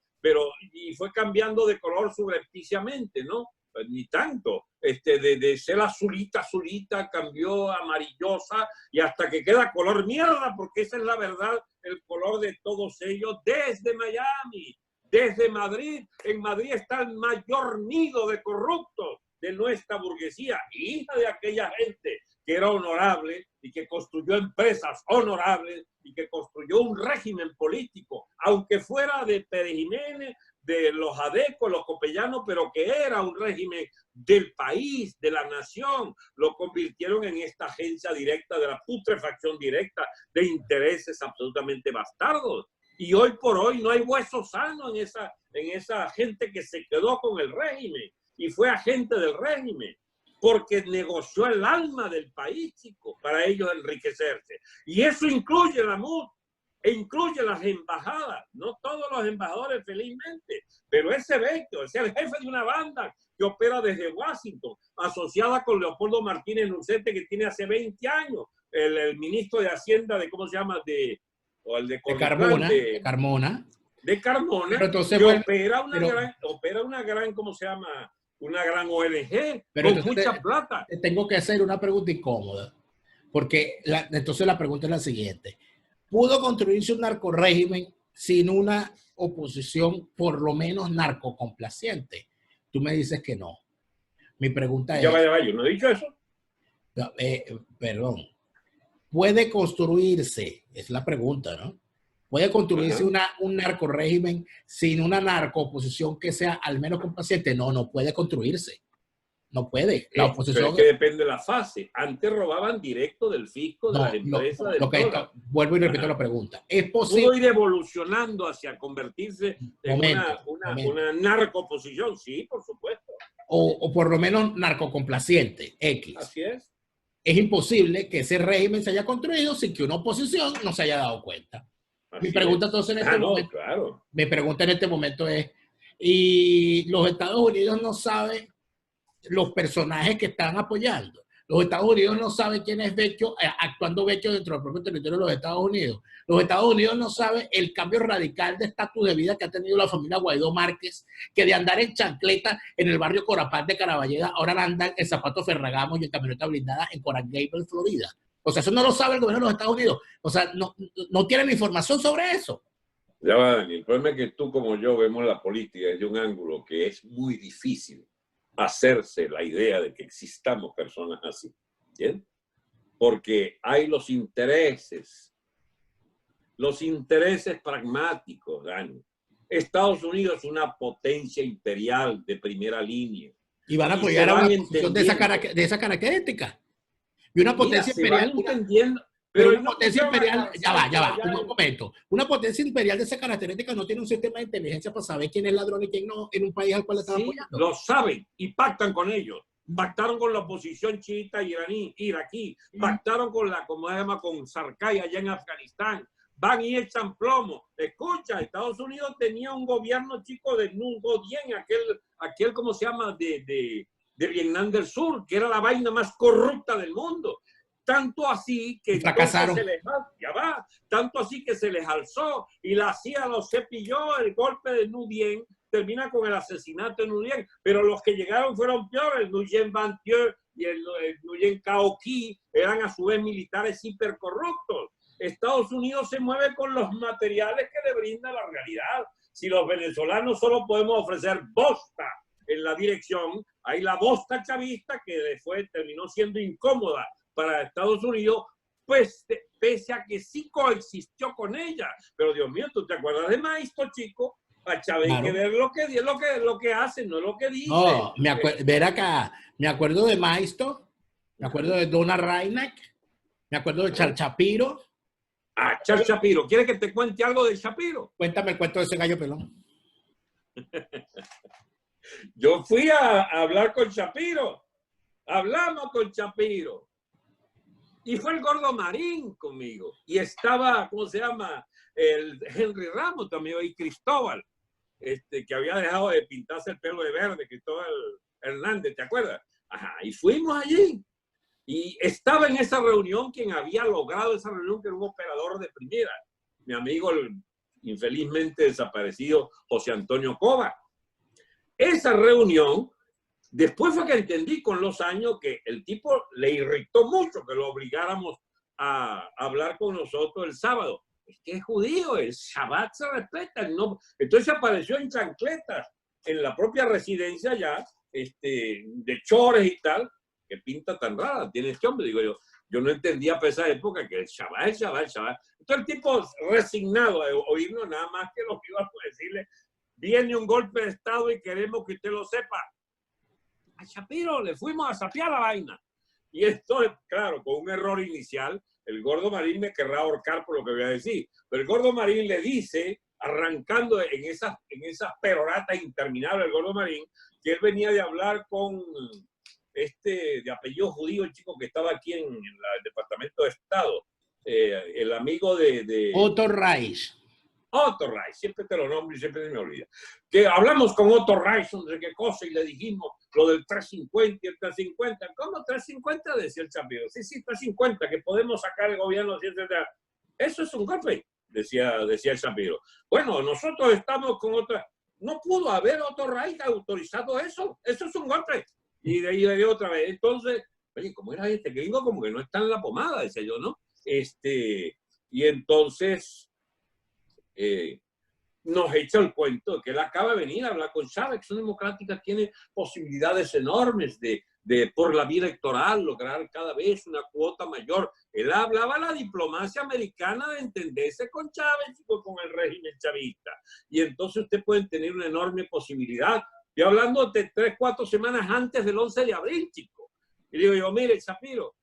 y fue cambiando de color subrepticiamente, ¿no? Pues ni tanto. De ser azulita, cambió a amarillosa y hasta que queda color mierda, porque esa es la verdad, el color de todos ellos desde Miami, desde Madrid. En Madrid está el mayor nido de corruptos de nuestra burguesía, hija de aquella gente que era honorable y que construyó empresas honorables y que construyó un régimen político, aunque fuera de Pérez Jiménez, de los adecos, los copellanos, pero que era un régimen del país, de la nación. Lo convirtieron en esta agencia directa de la putrefacción directa de intereses absolutamente bastardos. Y hoy por hoy no hay hueso sano en esa gente que se quedó con el régimen y fue agente del régimen, porque negoció el alma del país, chicos, para ellos enriquecerse. Y eso incluye la MUD, e incluye las embajadas, no todos los embajadores felizmente, pero ese Vecchio es el jefe de una banda que opera desde Washington, asociada con Leopoldo Martínez Lucente, que tiene hace 20 años, el ministro de Hacienda de, ¿cómo se llama? De Carmona. De Carmona, pero entonces, que opera una gran, ¿cómo se llama? Una gran ONG, pero con mucha plata. Tengo que hacer una pregunta incómoda, porque entonces la pregunta es la siguiente. ¿Pudo construirse un narcorrégimen sin una oposición por lo menos narcocomplaciente? Tú me dices que no. Mi pregunta es... Ya vaya, yo no he dicho eso. Perdón. ¿Puede construirse? Es la pregunta, ¿no? ¿Puede construirse un narcorrégimen sin una narcooposición que sea al menos complaciente? No, no puede construirse. No puede. La oposición... Pero es que depende de la fase. Antes robaban directo del fisco de las empresas. Vuelvo y repito la pregunta. ¿Es posible? Pudo ir evolucionando hacia convertirse en una narcooposición. Sí, por supuesto. O por lo menos narcocomplaciente, X. Así es. Es imposible que ese régimen se haya construido sin que una oposición no se haya dado cuenta. Mi pregunta entonces mi pregunta en este momento es, ¿y los Estados Unidos no saben los personajes que están apoyando. Los Estados Unidos no saben quién es Vecchio, actuando Vecchio dentro del propio territorio de los Estados Unidos. Los Estados Unidos no saben el cambio radical de estatus de vida que ha tenido la familia Guaidó Márquez, que de andar en chancleta en el barrio Corapán de Caraballeda, ahora andan en zapatos Ferragamo y en camioneta blindada en Coral Gables, Florida. O sea, eso no lo sabe el gobierno de los Estados Unidos. O sea, no tienen información sobre eso. Ya va, Dani. El problema es que tú como yo vemos la política desde un ángulo que es muy difícil hacerse la idea de que existamos personas así. ¿Bien? Porque hay los intereses pragmáticos, Dani. Estados Unidos es una potencia imperial de primera línea. Y van a apoyar a una posición de esa característica. Y una potencia imperial. Pero una potencia imperial, ya va, un momento. Una potencia imperial de esa característica no tiene un sistema de inteligencia para saber quién es ladrón y quién no en un país al cual están apoyando. Lo saben y pactan con ellos. Pactaron con la oposición chiita iraquí, pactaron con con Sarkay allá en Afganistán. Van y echan plomo. Escucha, Estados Unidos tenía un gobierno chico de Ngo Dien, aquel ¿cómo se llama? De Vietnam del Sur, que era la vaina más corrupta del mundo. Tanto así que fracasaron. Tanto así que se les alzó y la CIA los cepilló. El golpe de Ngo Dien termina con el asesinato de Ngo Dien, pero los que llegaron fueron peores. Nguyen Van Thieu y el Nguyen Cao Ky eran a su vez militares hipercorruptos. Estados Unidos se mueve con los materiales que le brinda la realidad. Si los venezolanos solo podemos ofrecer bosta en la dirección, hay la bosta chavista que después terminó siendo incómoda para Estados Unidos, pues pese a que sí coexistió con ella. Pero Dios mío, ¿tú te acuerdas de Maisto, chico? A Chávez hay que ver lo que hace, no lo que dice. No, ver acá, me acuerdo de Maisto, me acuerdo de Donna Reinack, me acuerdo de Charles Shapiro. Charles Shapiro. ¿Quieres que te cuente algo de Shapiro? Cuéntame el cuento de ese gallo pelón. Yo fui a hablar con Shapiro. Hablamos con Shapiro. Y fue el Gordo Marín conmigo. Y estaba, ¿cómo se llama? El Henry Ramos también, y Cristóbal, que había dejado de pintarse el pelo de verde, Cristóbal Hernández, ¿te acuerdas? Ajá, y fuimos allí. Y estaba en esa reunión quien había logrado esa reunión, que era un operador de primera, mi amigo, el infelizmente desaparecido José Antonio Cova. Esa reunión, después fue que entendí con los años que el tipo le irritó mucho que lo obligáramos a hablar con nosotros el sábado. Es que es judío, el Shabbat se respeta. No. Entonces apareció en chancletas en la propia residencia ya, de chores y tal. ¿Qué pinta tan rara tiene este hombre? Digo yo no entendía para esa época que el Shabbat. Entonces el tipo resignado a oírnos, nada más que lo que iba a decirle, viene un golpe de Estado y queremos que usted lo sepa. A Shapiro le fuimos a sapear la vaina. Y esto es, claro, con un error inicial, el Gordo Marín me querrá ahorcar por lo que voy a decir, pero el Gordo Marín le dice, arrancando en esas peroratas interminables, el Gordo Marín, que él venía de hablar con de apellido judío, el chico que estaba aquí en el Departamento de Estado, el amigo de Otto Reich. Otto Reich, siempre te lo nombro y siempre se me olvida. Que hablamos con Otto Reich sobre qué cosa y le dijimos lo del 350 y el 350. ¿Cómo 350? Decía el Shapiro. Sí, 350, que podemos sacar el gobierno. Eso es un golpe, decía el Shapiro. Bueno, nosotros estamos con otra. No pudo haber Otto Reich autorizado eso. Eso es un golpe. Y de ahí le dio otra vez. Entonces, oye, ¿cómo era este gringo? Como que no está en la pomada, decía yo, ¿no? Y entonces nos echa el cuento de que él acaba de venir a hablar con Chávez. Acción Democrática tiene posibilidades enormes de por la vía electoral, lograr cada vez una cuota mayor. Él hablaba la diplomacia americana de entenderse con Chávez y con el régimen chavista. Y entonces usted puede tener una enorme posibilidad. Estoy hablando de 3, 4 semanas antes del 11 de abril, chico. Y digo yo, mire, Shapiro,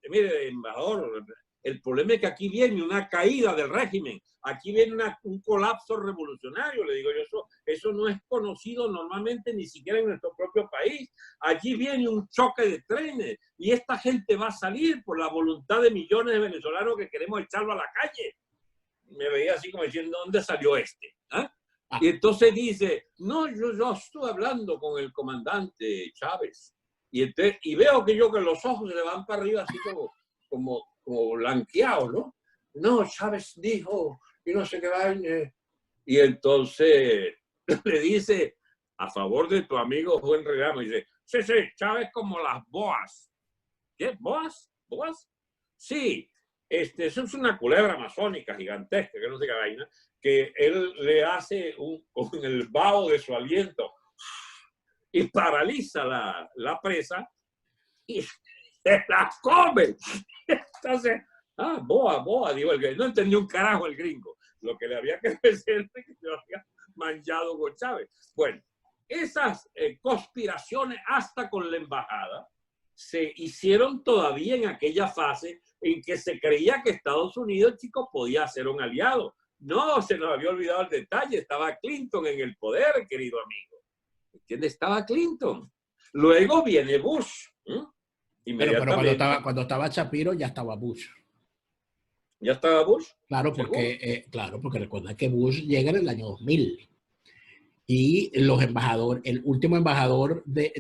mire, embajador, el problema es que aquí viene una caída del régimen, aquí viene un colapso revolucionario. Le digo yo, eso no es conocido normalmente ni siquiera en nuestro propio país. Allí viene un choque de trenes y esta gente va a salir por la voluntad de millones de venezolanos que queremos echarlo a la calle. Me veía así como diciendo, ¿dónde salió este? ¿Ah? Y entonces dice, no, yo estuve hablando con el comandante Chávez y veo que los ojos se le van para arriba así como blanqueados, ¿no? No, Chávez dijo, y no sé qué vaina. Y entonces le dice, a favor de tu amigo Henry Ramos, dice, sí, Chávez como las boas. ¿Qué? ¿Boas? ¿Boas? Sí, eso es una culebra amazónica gigantesca, que no sé qué vaina, que él le hace con el vaho de su aliento y paraliza la presa y se la come. Entonces, boa, digo, no entendió un carajo el gringo. Lo que le había que decir es que se lo había manchado Hugo Chávez. Bueno, esas conspiraciones hasta con la embajada se hicieron todavía en aquella fase en que se creía que Estados Unidos, chicos, podía ser un aliado. No, se nos había olvidado el detalle. Estaba Clinton en el poder, querido amigo. ¿Entiendes? Estaba Clinton. Luego viene Bush. Pero cuando estaba Shapiro ya estaba Bush. ¿Ya estaba Bush? Claro, porque recuerda que Bush llega en el año 2000. Y el último embajador de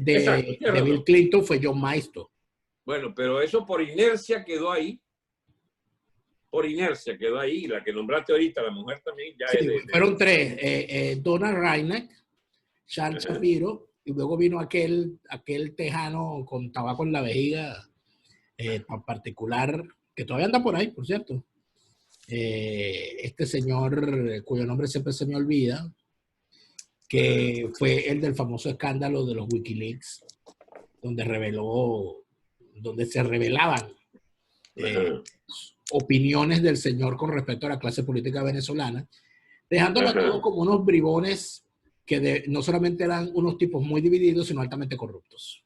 Bill Clinton fue John Maisto. Bueno, pero eso por inercia quedó ahí. La que nombraste ahorita, la mujer también. Ya sí, fueron tres. Donald Reinack, Charles Shapiro, y luego vino aquel tejano con tabaco en la vejiga, tan particular, que todavía anda por ahí, por cierto. Este señor, cuyo nombre siempre se me olvida, que fue el del famoso escándalo de los Wikileaks, donde se revelaban opiniones del señor con respecto a la clase política venezolana, dejándolo a todos como unos bribones que no solamente eran unos tipos muy divididos, sino altamente corruptos.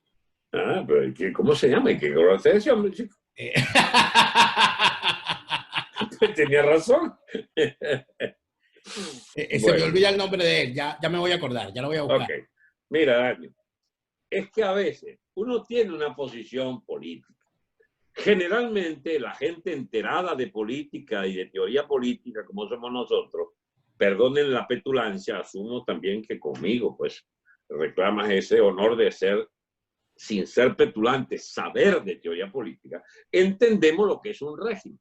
Pero ¿cómo se llama? ¿Qué conoce ese hombre, chico? Tenía razón. Se me olvida el nombre de él, ya me voy a acordar, ya lo voy a buscar. Okay. Mira, Daniel, es que a veces uno tiene una posición política. Generalmente la gente enterada de política y de teoría política, como somos nosotros, perdonen la petulancia, asumo también que conmigo, pues, reclamas ese honor de ser, sin ser petulante, saber de teoría política, entendemos lo que es un régimen.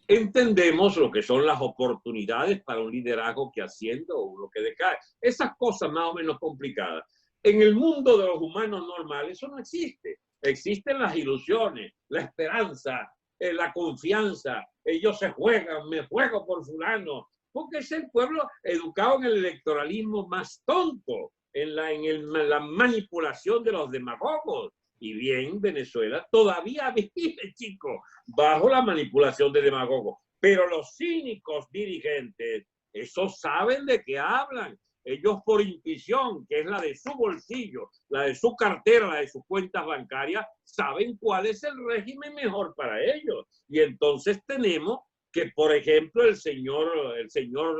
Entendemos lo que son las oportunidades para un liderazgo que asciende o lo que decae. Esas cosas más o menos complicadas. En el mundo de los humanos normales eso no existe. Existen las ilusiones, la esperanza, la confianza. Ellos se juegan, me juego por fulano. Porque es el pueblo educado en el electoralismo más tonto, en la manipulación de los demagogos. Y bien, Venezuela todavía vive, chicos, bajo la manipulación de demagogos. Pero los cínicos dirigentes, esos saben de qué hablan. Ellos por intuición, que es la de su bolsillo, la de su cartera, la de sus cuentas bancarias, saben cuál es el régimen mejor para ellos. Y entonces tenemos que, por ejemplo, el señor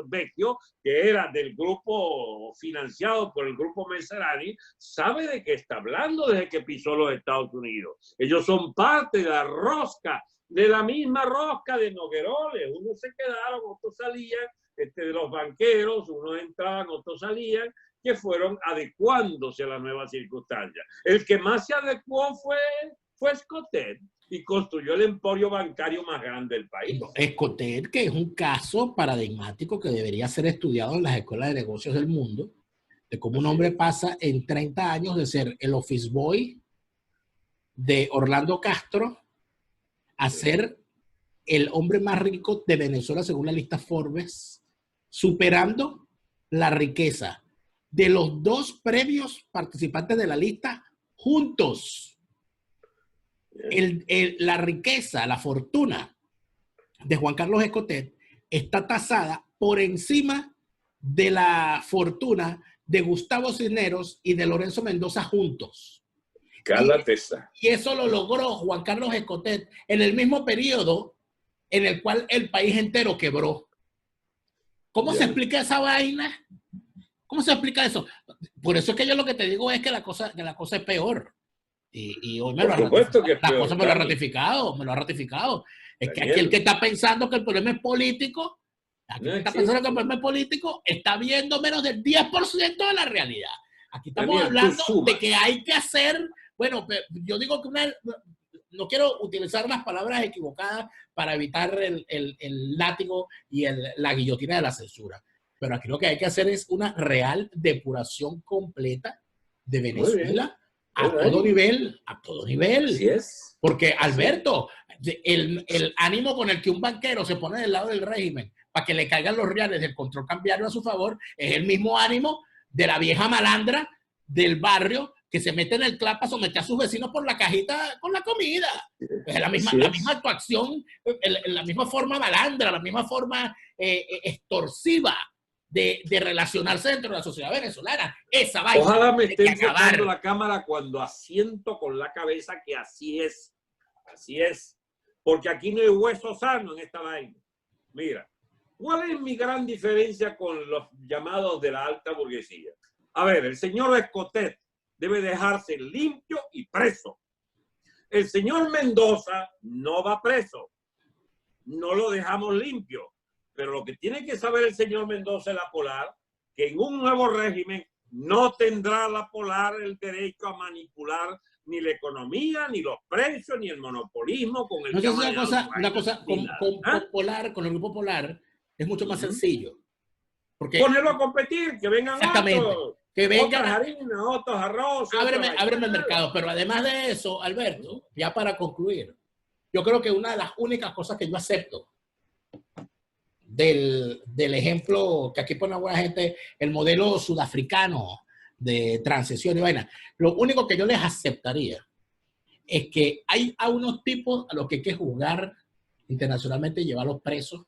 Vecchio, que era del grupo financiado por el grupo Meserani, sabe de qué está hablando desde que pisó los Estados Unidos. Ellos son parte de la rosca, de la misma rosca de Nogueroles. Unos se quedaron, otros salían, de los banqueros, unos entraban, otros salían, que fueron adecuándose a las nuevas circunstancias. El que más se adecuó fue Escotet, y construyó el emporio bancario más grande del país. Escotet, que es un caso paradigmático que debería ser estudiado en las escuelas de negocios del mundo, de cómo un hombre pasa en 30 años de ser el office boy de Orlando Castro a ser el hombre más rico de Venezuela según la lista Forbes, superando la riqueza de los dos previos participantes de la lista juntos. La riqueza, la fortuna de Juan Carlos Escotet está tasada por encima de la fortuna de Gustavo Cisneros y de Lorenzo Mendoza juntos. Y eso lo logró Juan Carlos Escotet en el mismo periodo en el cual el país entero quebró. ¿Cómo se explica esa vaina? ¿Cómo se explica eso? Por eso es que yo lo que te digo es que la cosa es peor. Y hoy me lo ha ratificado. Es que aquí el que está pensando que el problema es político, está viendo menos del 10% de la realidad. Aquí estamos hablando de que hay que hacer Bueno, yo digo que no quiero utilizar las palabras equivocadas para evitar el látigo y la guillotina de la censura. Pero aquí lo que hay que hacer es una real depuración completa de Venezuela a todo nivel, a todo nivel. Así es. Porque, Alberto, el ánimo con el que un banquero se pone del lado del régimen para que le caigan los reales del control cambiario a su favor es el mismo ánimo de la vieja malandra del barrio que se mete en el club a someter a sus vecinos por la cajita con la comida. Es la misma actuación, la misma forma malandra, la misma forma extorsiva de relacionarse dentro de la sociedad venezolana. Esa vaina. Ojalá me estén sacando la cámara cuando asiento con la cabeza que así es. Así es. Porque aquí no hay hueso sano en esta vaina. Mira, ¿cuál es mi gran diferencia con los llamados de la alta burguesía? A ver, el señor Escotet debe dejarse limpio y preso. El señor Mendoza no va preso. No lo dejamos limpio. Pero lo que tiene que saber el señor Mendoza es la Polar, que en un nuevo régimen no tendrá la Polar el derecho a manipular ni la economía, ni los precios, ni el monopolismo con el no, una cosa con el Grupo Polar es mucho más sencillo. Porque ponerlo a competir, que vengan otros. Que vengan otras harinas, otros arroz. Ábreme el mercado. Pero además de eso, Alberto, ya para concluir, yo creo que una de las únicas cosas que yo acepto del ejemplo que aquí pone buena gente, el modelo sudafricano de transición y vaina, lo único que yo les aceptaría es que hay a unos tipos a los que hay que juzgar internacionalmente y llevarlos presos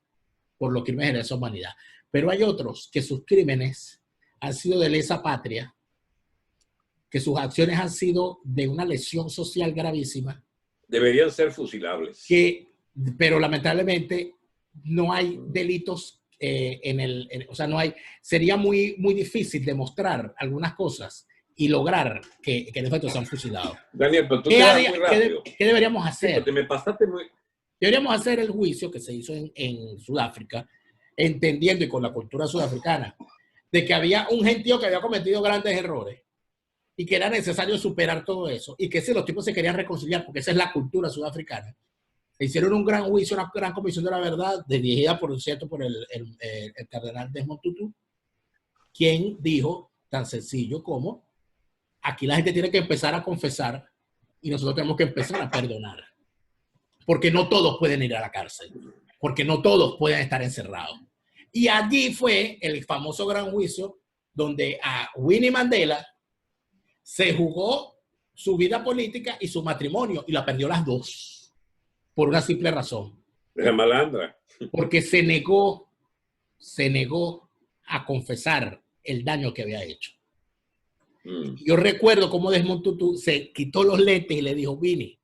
por los crímenes de lesa humanidad. Pero hay otros que sus crímenes han sido de lesa patria, que sus acciones han sido de una lesión social gravísima. Deberían ser fusilables. Pero lamentablemente no hay delitos o sea, no hay, sería muy difícil demostrar algunas cosas y lograr que en efecto sean fusilados. Daniel, pero tú te vas muy rápido. ¿Qué deberíamos hacer? Sí, me pasaste muy... Deberíamos hacer el juicio que se hizo en Sudáfrica, entendiendo y con la cultura sudafricana, de que había un gentío que había cometido grandes errores y que era necesario superar todo eso y que si los tipos se querían reconciliar, porque esa es la cultura sudafricana. Se hicieron un gran juicio, una gran comisión de la verdad, dirigida por el cardenal Desmond Tutu, quien dijo tan sencillo como: aquí la gente tiene que empezar a confesar y nosotros tenemos que empezar a perdonar. Porque no todos pueden ir a la cárcel, porque no todos pueden estar encerrados. Y allí fue el famoso gran juicio donde a Winnie Mandela se jugó su vida política y su matrimonio y la perdió las dos. Por una simple razón. La malandra. Porque se negó a confesar el daño que había hecho. Yo recuerdo cómo Desmond Tutu se quitó los lentes y le dijo: Winnie,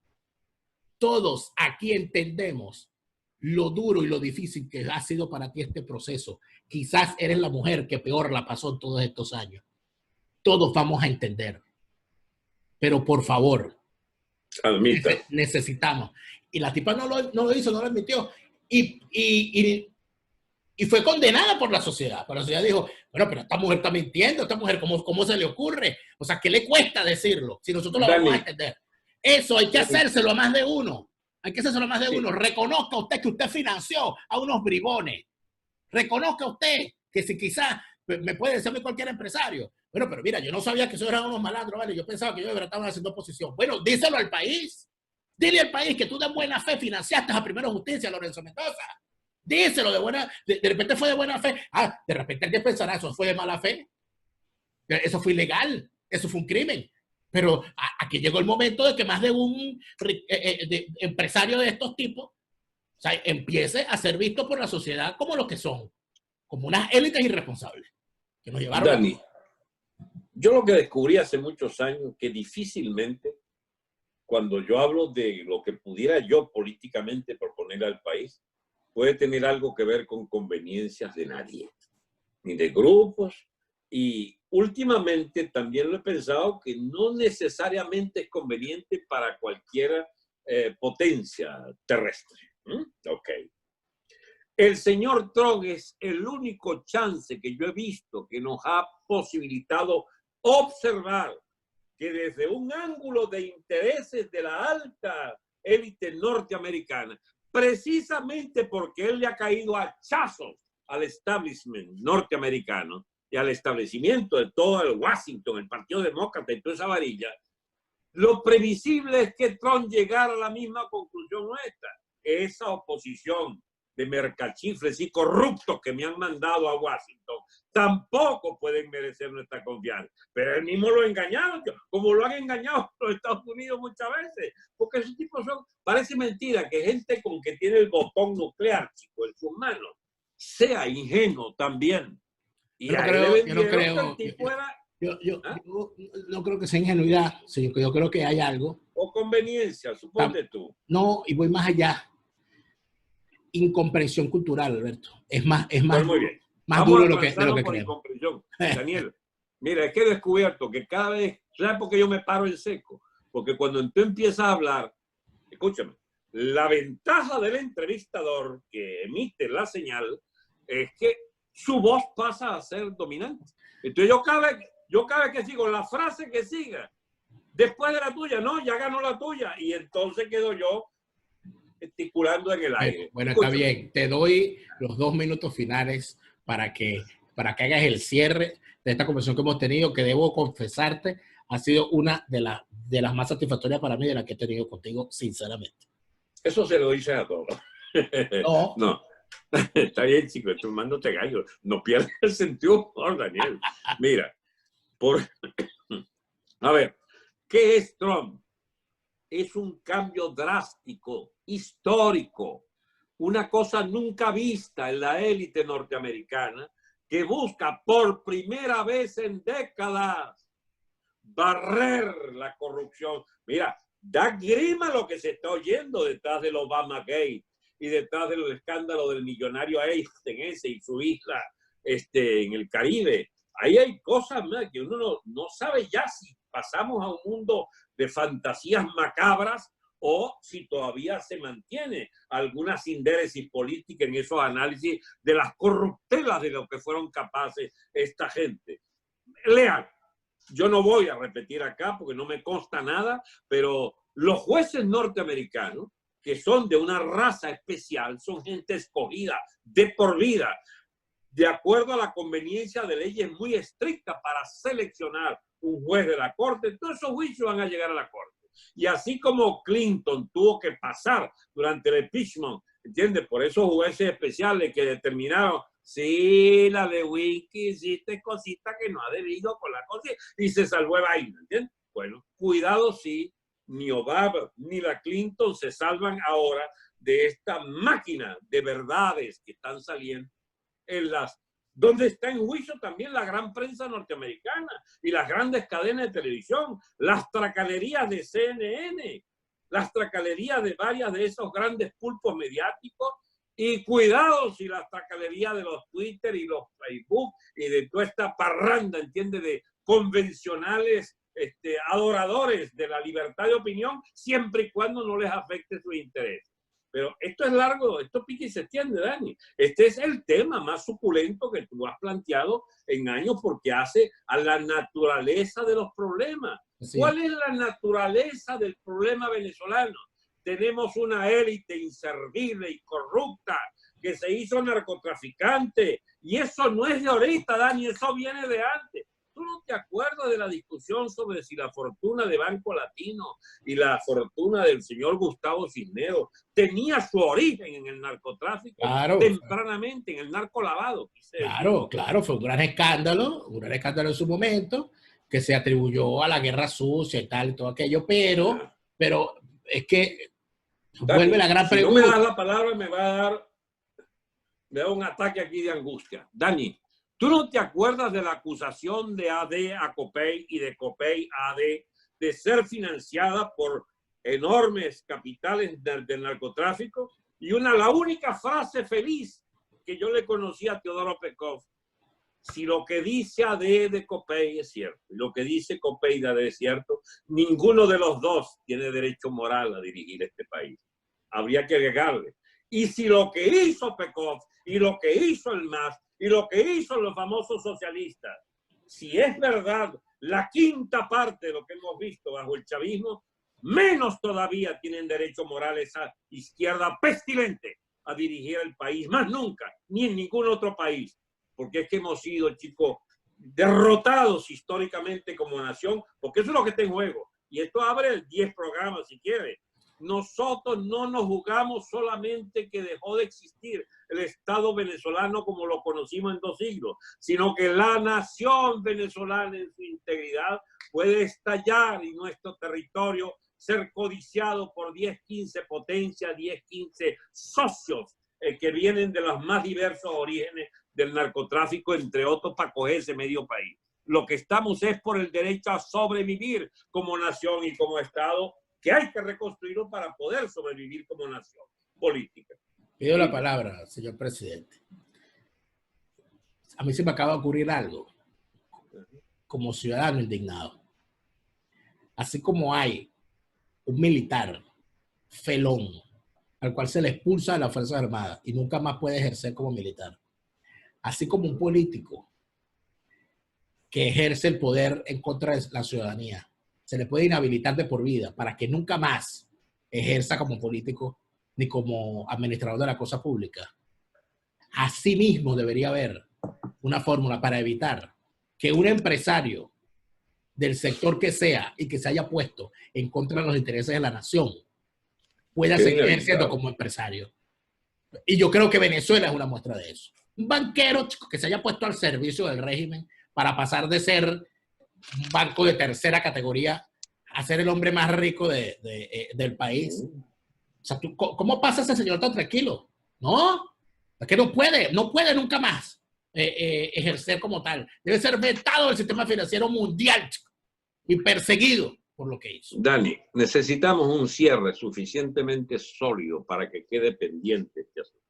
todos aquí entendemos lo duro y lo difícil que ha sido para ti este proceso. Quizás eres la mujer que peor la pasó en todos estos años. Todos vamos a entender. Pero por favor, necesitamos. Y la tipa no lo hizo, no lo admitió. Y fue condenada por la sociedad. Pero la sociedad dijo: bueno, pero esta mujer está mintiendo, esta mujer, ¿cómo se le ocurre? O sea, ¿qué le cuesta decirlo? Si nosotros lo vamos a entender. Eso hay que hacérselo a más de uno. Hay que hacérselo a más de uno. Reconozca usted que usted financió a unos bribones. Reconozca usted que si quizás me puede decirme cualquier empresario. Bueno, pero mira, yo no sabía que esos eran unos malandros, ¿vale? Yo pensaba que ellos de verdad estaban haciendo oposición. Bueno, díselo al país. Dile al país que tú de buena fe financiaste a Primero Justicia, Lorenzo Mendoza. Díselo de buena, de repente fue de buena fe. De repente alguien pensará, eso fue de mala fe. Eso fue ilegal, eso fue un crimen. Pero aquí llegó el momento de que más de un empresario de estos tipos, o sea, empiece a ser visto por la sociedad como lo que son, como unas élites irresponsables que nos llevaron. Dani, yo lo que descubrí hace muchos años, que difícilmente, cuando yo hablo de lo que pudiera yo políticamente proponer al país, puede tener algo que ver con conveniencias de nadie, ni de grupos. Y últimamente también lo he pensado que no necesariamente es conveniente para cualquier potencia terrestre. Ok. El señor Trump es el único chance que yo he visto que nos ha posibilitado observar que desde un ángulo de intereses de la alta élite norteamericana, precisamente porque él le ha caído a hachazos al establishment norteamericano y al establecimiento de todo el Washington, el Partido Demócrata y toda esa varilla, lo previsible es que Trump llegara a la misma conclusión nuestra. Esa oposición de mercachifles y corruptos que me han mandado a Washington tampoco pueden merecer nuestra confianza. Pero él mismo lo engañaron, como lo han engañado los Estados Unidos muchas veces. Porque esos tipos son, parece mentira que gente con que tiene el botón nuclear, chico, en sus manos, sea ingenuo también. Y yo no creo, yo no creo que sea ingenuidad, sino que yo creo que hay algo. O conveniencia, suponte tú. No, y voy más allá. Incomprensión cultural, Alberto. Es más pues muy bien. Más duro de lo que creo. Daniel, mira, es que he descubierto que cada vez, ¿sabes por qué yo me paro en seco? Porque cuando tú empiezas a hablar, escúchame, la ventaja del entrevistador que emite la señal es que su voz pasa a ser dominante. Entonces yo cada vez que sigo la frase que siga, después de la tuya, no, ya ganó la tuya, y entonces quedo yo gesticulando en el aire. Bueno, está bien. Te doy los 2 minutos finales para que hagas el cierre de esta conversación que hemos tenido, que debo confesarte, ha sido una de las más satisfactorias para mí de las que he tenido contigo, sinceramente. Eso se lo dices a todos. No. No. Está bien, chico, estoy mandándote gallo. No pierdas el sentido, Daniel. Mira, a ver, ¿qué es Trump? Es un cambio drástico, histórico, una cosa nunca vista en la élite norteamericana que busca por primera vez en décadas barrer la corrupción. Mira, da grima lo que se está oyendo detrás del Obamagate y detrás del escándalo del millonario Einstein ese y su isla en el Caribe. Ahí hay cosas más que uno no sabe ya si pasamos a un mundo de fantasías macabras o si todavía se mantiene alguna sindéresis política en esos análisis de las corruptelas de lo que fueron capaces esta gente. Lean, yo no voy a repetir acá porque no me consta nada, pero los jueces norteamericanos, que son de una raza especial, son gente escogida de por vida, de acuerdo a la conveniencia de leyes muy estrictas para seleccionar un juez de la corte. Todos esos juicios van a llegar a la corte. Y así como Clinton tuvo que pasar durante el impeachment, ¿entiendes? Por esos jueces especiales que determinaron, sí, la de Wiki hiciste cosita que no ha debido con la cosa y se salvó el vaina, ¿entiendes? Bueno, cuidado si ni Obama ni la Clinton se salvan ahora de esta máquina de verdades que están saliendo donde está en juicio también la gran prensa norteamericana y las grandes cadenas de televisión, las tracalerías de CNN, las tracalerías de varias de esos grandes pulpos mediáticos, y cuidado si las tracalerías de los Twitter y los Facebook y de toda esta parranda, ¿entiende?, de convencionales adoradores de la libertad de opinión, siempre y cuando no les afecte su interés. Pero esto es largo, esto pique y se extiende, Dani. Este es el tema más suculento que tú has planteado en años porque hace a la naturaleza de los problemas. Sí. ¿Cuál es la naturaleza del problema venezolano? Tenemos una élite inservible y corrupta que se hizo narcotraficante. Y eso no es de ahorita, Dani, eso viene de antes. ¿Tú no te acuerdas de la discusión sobre si la fortuna de Banco Latino y la fortuna del señor Gustavo Cisneros tenía su origen en el narcotráfico? Claro, tempranamente, en el narcolavado? Claro, fue un gran escándalo en su momento, que se atribuyó a la guerra sucia y tal, y todo aquello, pero es que Dani, vuelve la gran pregunta. Si no me das la palabra, me va a dar un ataque aquí de angustia. Dani, ¿tú no te acuerdas de la acusación de AD a Copey y de Copey a AD de ser financiada por enormes capitales del narcotráfico? Y la única frase feliz que yo le conocí a Teodoro Pekov: si lo que dice AD de Copey es cierto y lo que dice Copey de AD es cierto, ninguno de los dos tiene derecho moral a dirigir este país. Habría que agregarle. Y si lo que hizo Pekov y lo que hizo el MAS y lo que hizo los famosos socialistas, si es verdad la quinta parte de lo que hemos visto bajo el chavismo, menos todavía tienen derecho moral esa izquierda pestilente a dirigir el país, más nunca, ni en ningún otro país, porque es que hemos sido, chicos, derrotados históricamente como nación, porque eso es lo que está en juego. Y esto abre 10 programas si quiere. Nosotros no nos jugamos solamente que dejó de existir el Estado venezolano como lo conocimos en 2 siglos, sino que la nación venezolana en su integridad puede estallar y nuestro territorio ser codiciado por 10, 15 potencias, 10, 15 socios que vienen de los más diversos orígenes del narcotráfico, entre otros, para coger ese medio país. Lo que estamos es por el derecho a sobrevivir como nación y como Estado, que hay que reconstruirlo para poder sobrevivir como nación política. Pido la palabra, señor presidente. A mí se me acaba de ocurrir algo como ciudadano indignado. Así como hay un militar felón al cual se le expulsa de las Fuerzas Armadas y nunca más puede ejercer como militar, así como un político que ejerce el poder en contra de la ciudadanía, se le puede inhabilitar de por vida para que nunca más ejerza como político ni como administrador de la cosa pública. Asimismo debería haber una fórmula para evitar que un empresario del sector que sea y que se haya puesto en contra de los intereses de la nación pueda seguir ejerciendo como empresario. Y yo creo que Venezuela es una muestra de eso. Un banquero, chico, que se haya puesto al servicio del régimen para pasar de ser un banco de tercera categoría a ser el hombre más rico del país. O sea, ¿cómo pasa ese señor tan tranquilo? No, es que no puede nunca más ejercer como tal. Debe ser vetado del sistema financiero mundial, chico, y perseguido por lo que hizo. Dani, necesitamos un cierre suficientemente sólido para que quede pendiente este asunto.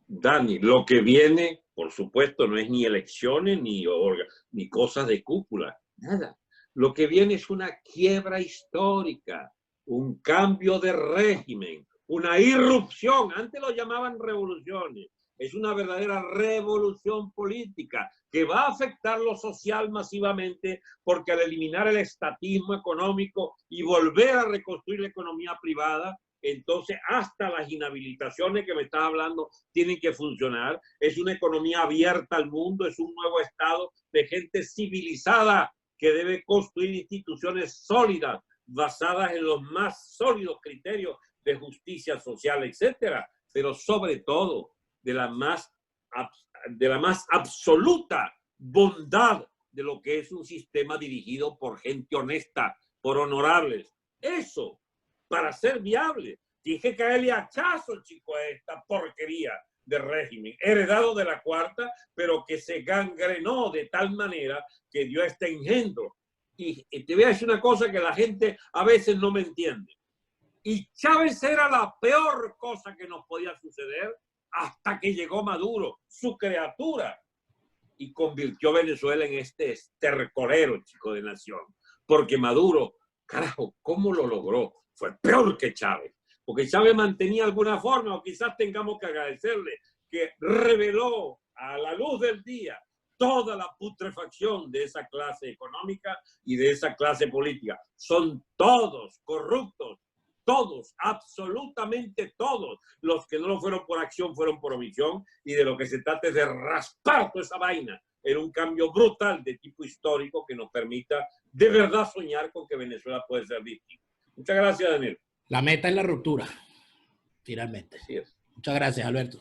Dani, lo que viene, por supuesto, no es ni elecciones ni cosas de cúpula, nada. Lo que viene es una quiebra histórica, un cambio de régimen, una irrupción. Antes lo llamaban revoluciones. Es una verdadera revolución política que va a afectar lo social masivamente, porque al eliminar el estatismo económico y volver a reconstruir la economía privada, entonces hasta las inhabilitaciones que me estás hablando tienen que funcionar. Es una economía abierta al mundo, es un nuevo estado de gente civilizada que debe construir instituciones sólidas, basadas en los más sólidos criterios de justicia social, etcétera, pero sobre todo de la más absoluta bondad de lo que es un sistema dirigido por gente honesta, por honorables. Eso, para ser viable, tiene que caerle hachazo, chico, a esta porquería de régimen, heredado de la cuarta, pero que se gangrenó de tal manera que dio este engendro. Y te voy a decir una cosa que la gente a veces no me entiende. Y Chávez era la peor cosa que nos podía suceder hasta que llegó Maduro, su criatura, y convirtió a Venezuela en este estercolero, chico, de nación. Porque Maduro, carajo, ¿cómo lo logró? Fue peor que Chávez. Porque Chávez mantenía alguna forma, o quizás tengamos que agradecerle, que reveló a la luz del día toda la putrefacción de esa clase económica y de esa clase política. Son todos corruptos, todos, absolutamente todos. Los que no lo fueron por acción fueron por omisión, y de lo que se trata es de raspar toda esa vaina en un cambio brutal de tipo histórico que nos permita de verdad soñar con que Venezuela puede ser distinta. Muchas gracias, Daniel. La meta es la ruptura, finalmente. Así es. Muchas gracias, Alberto.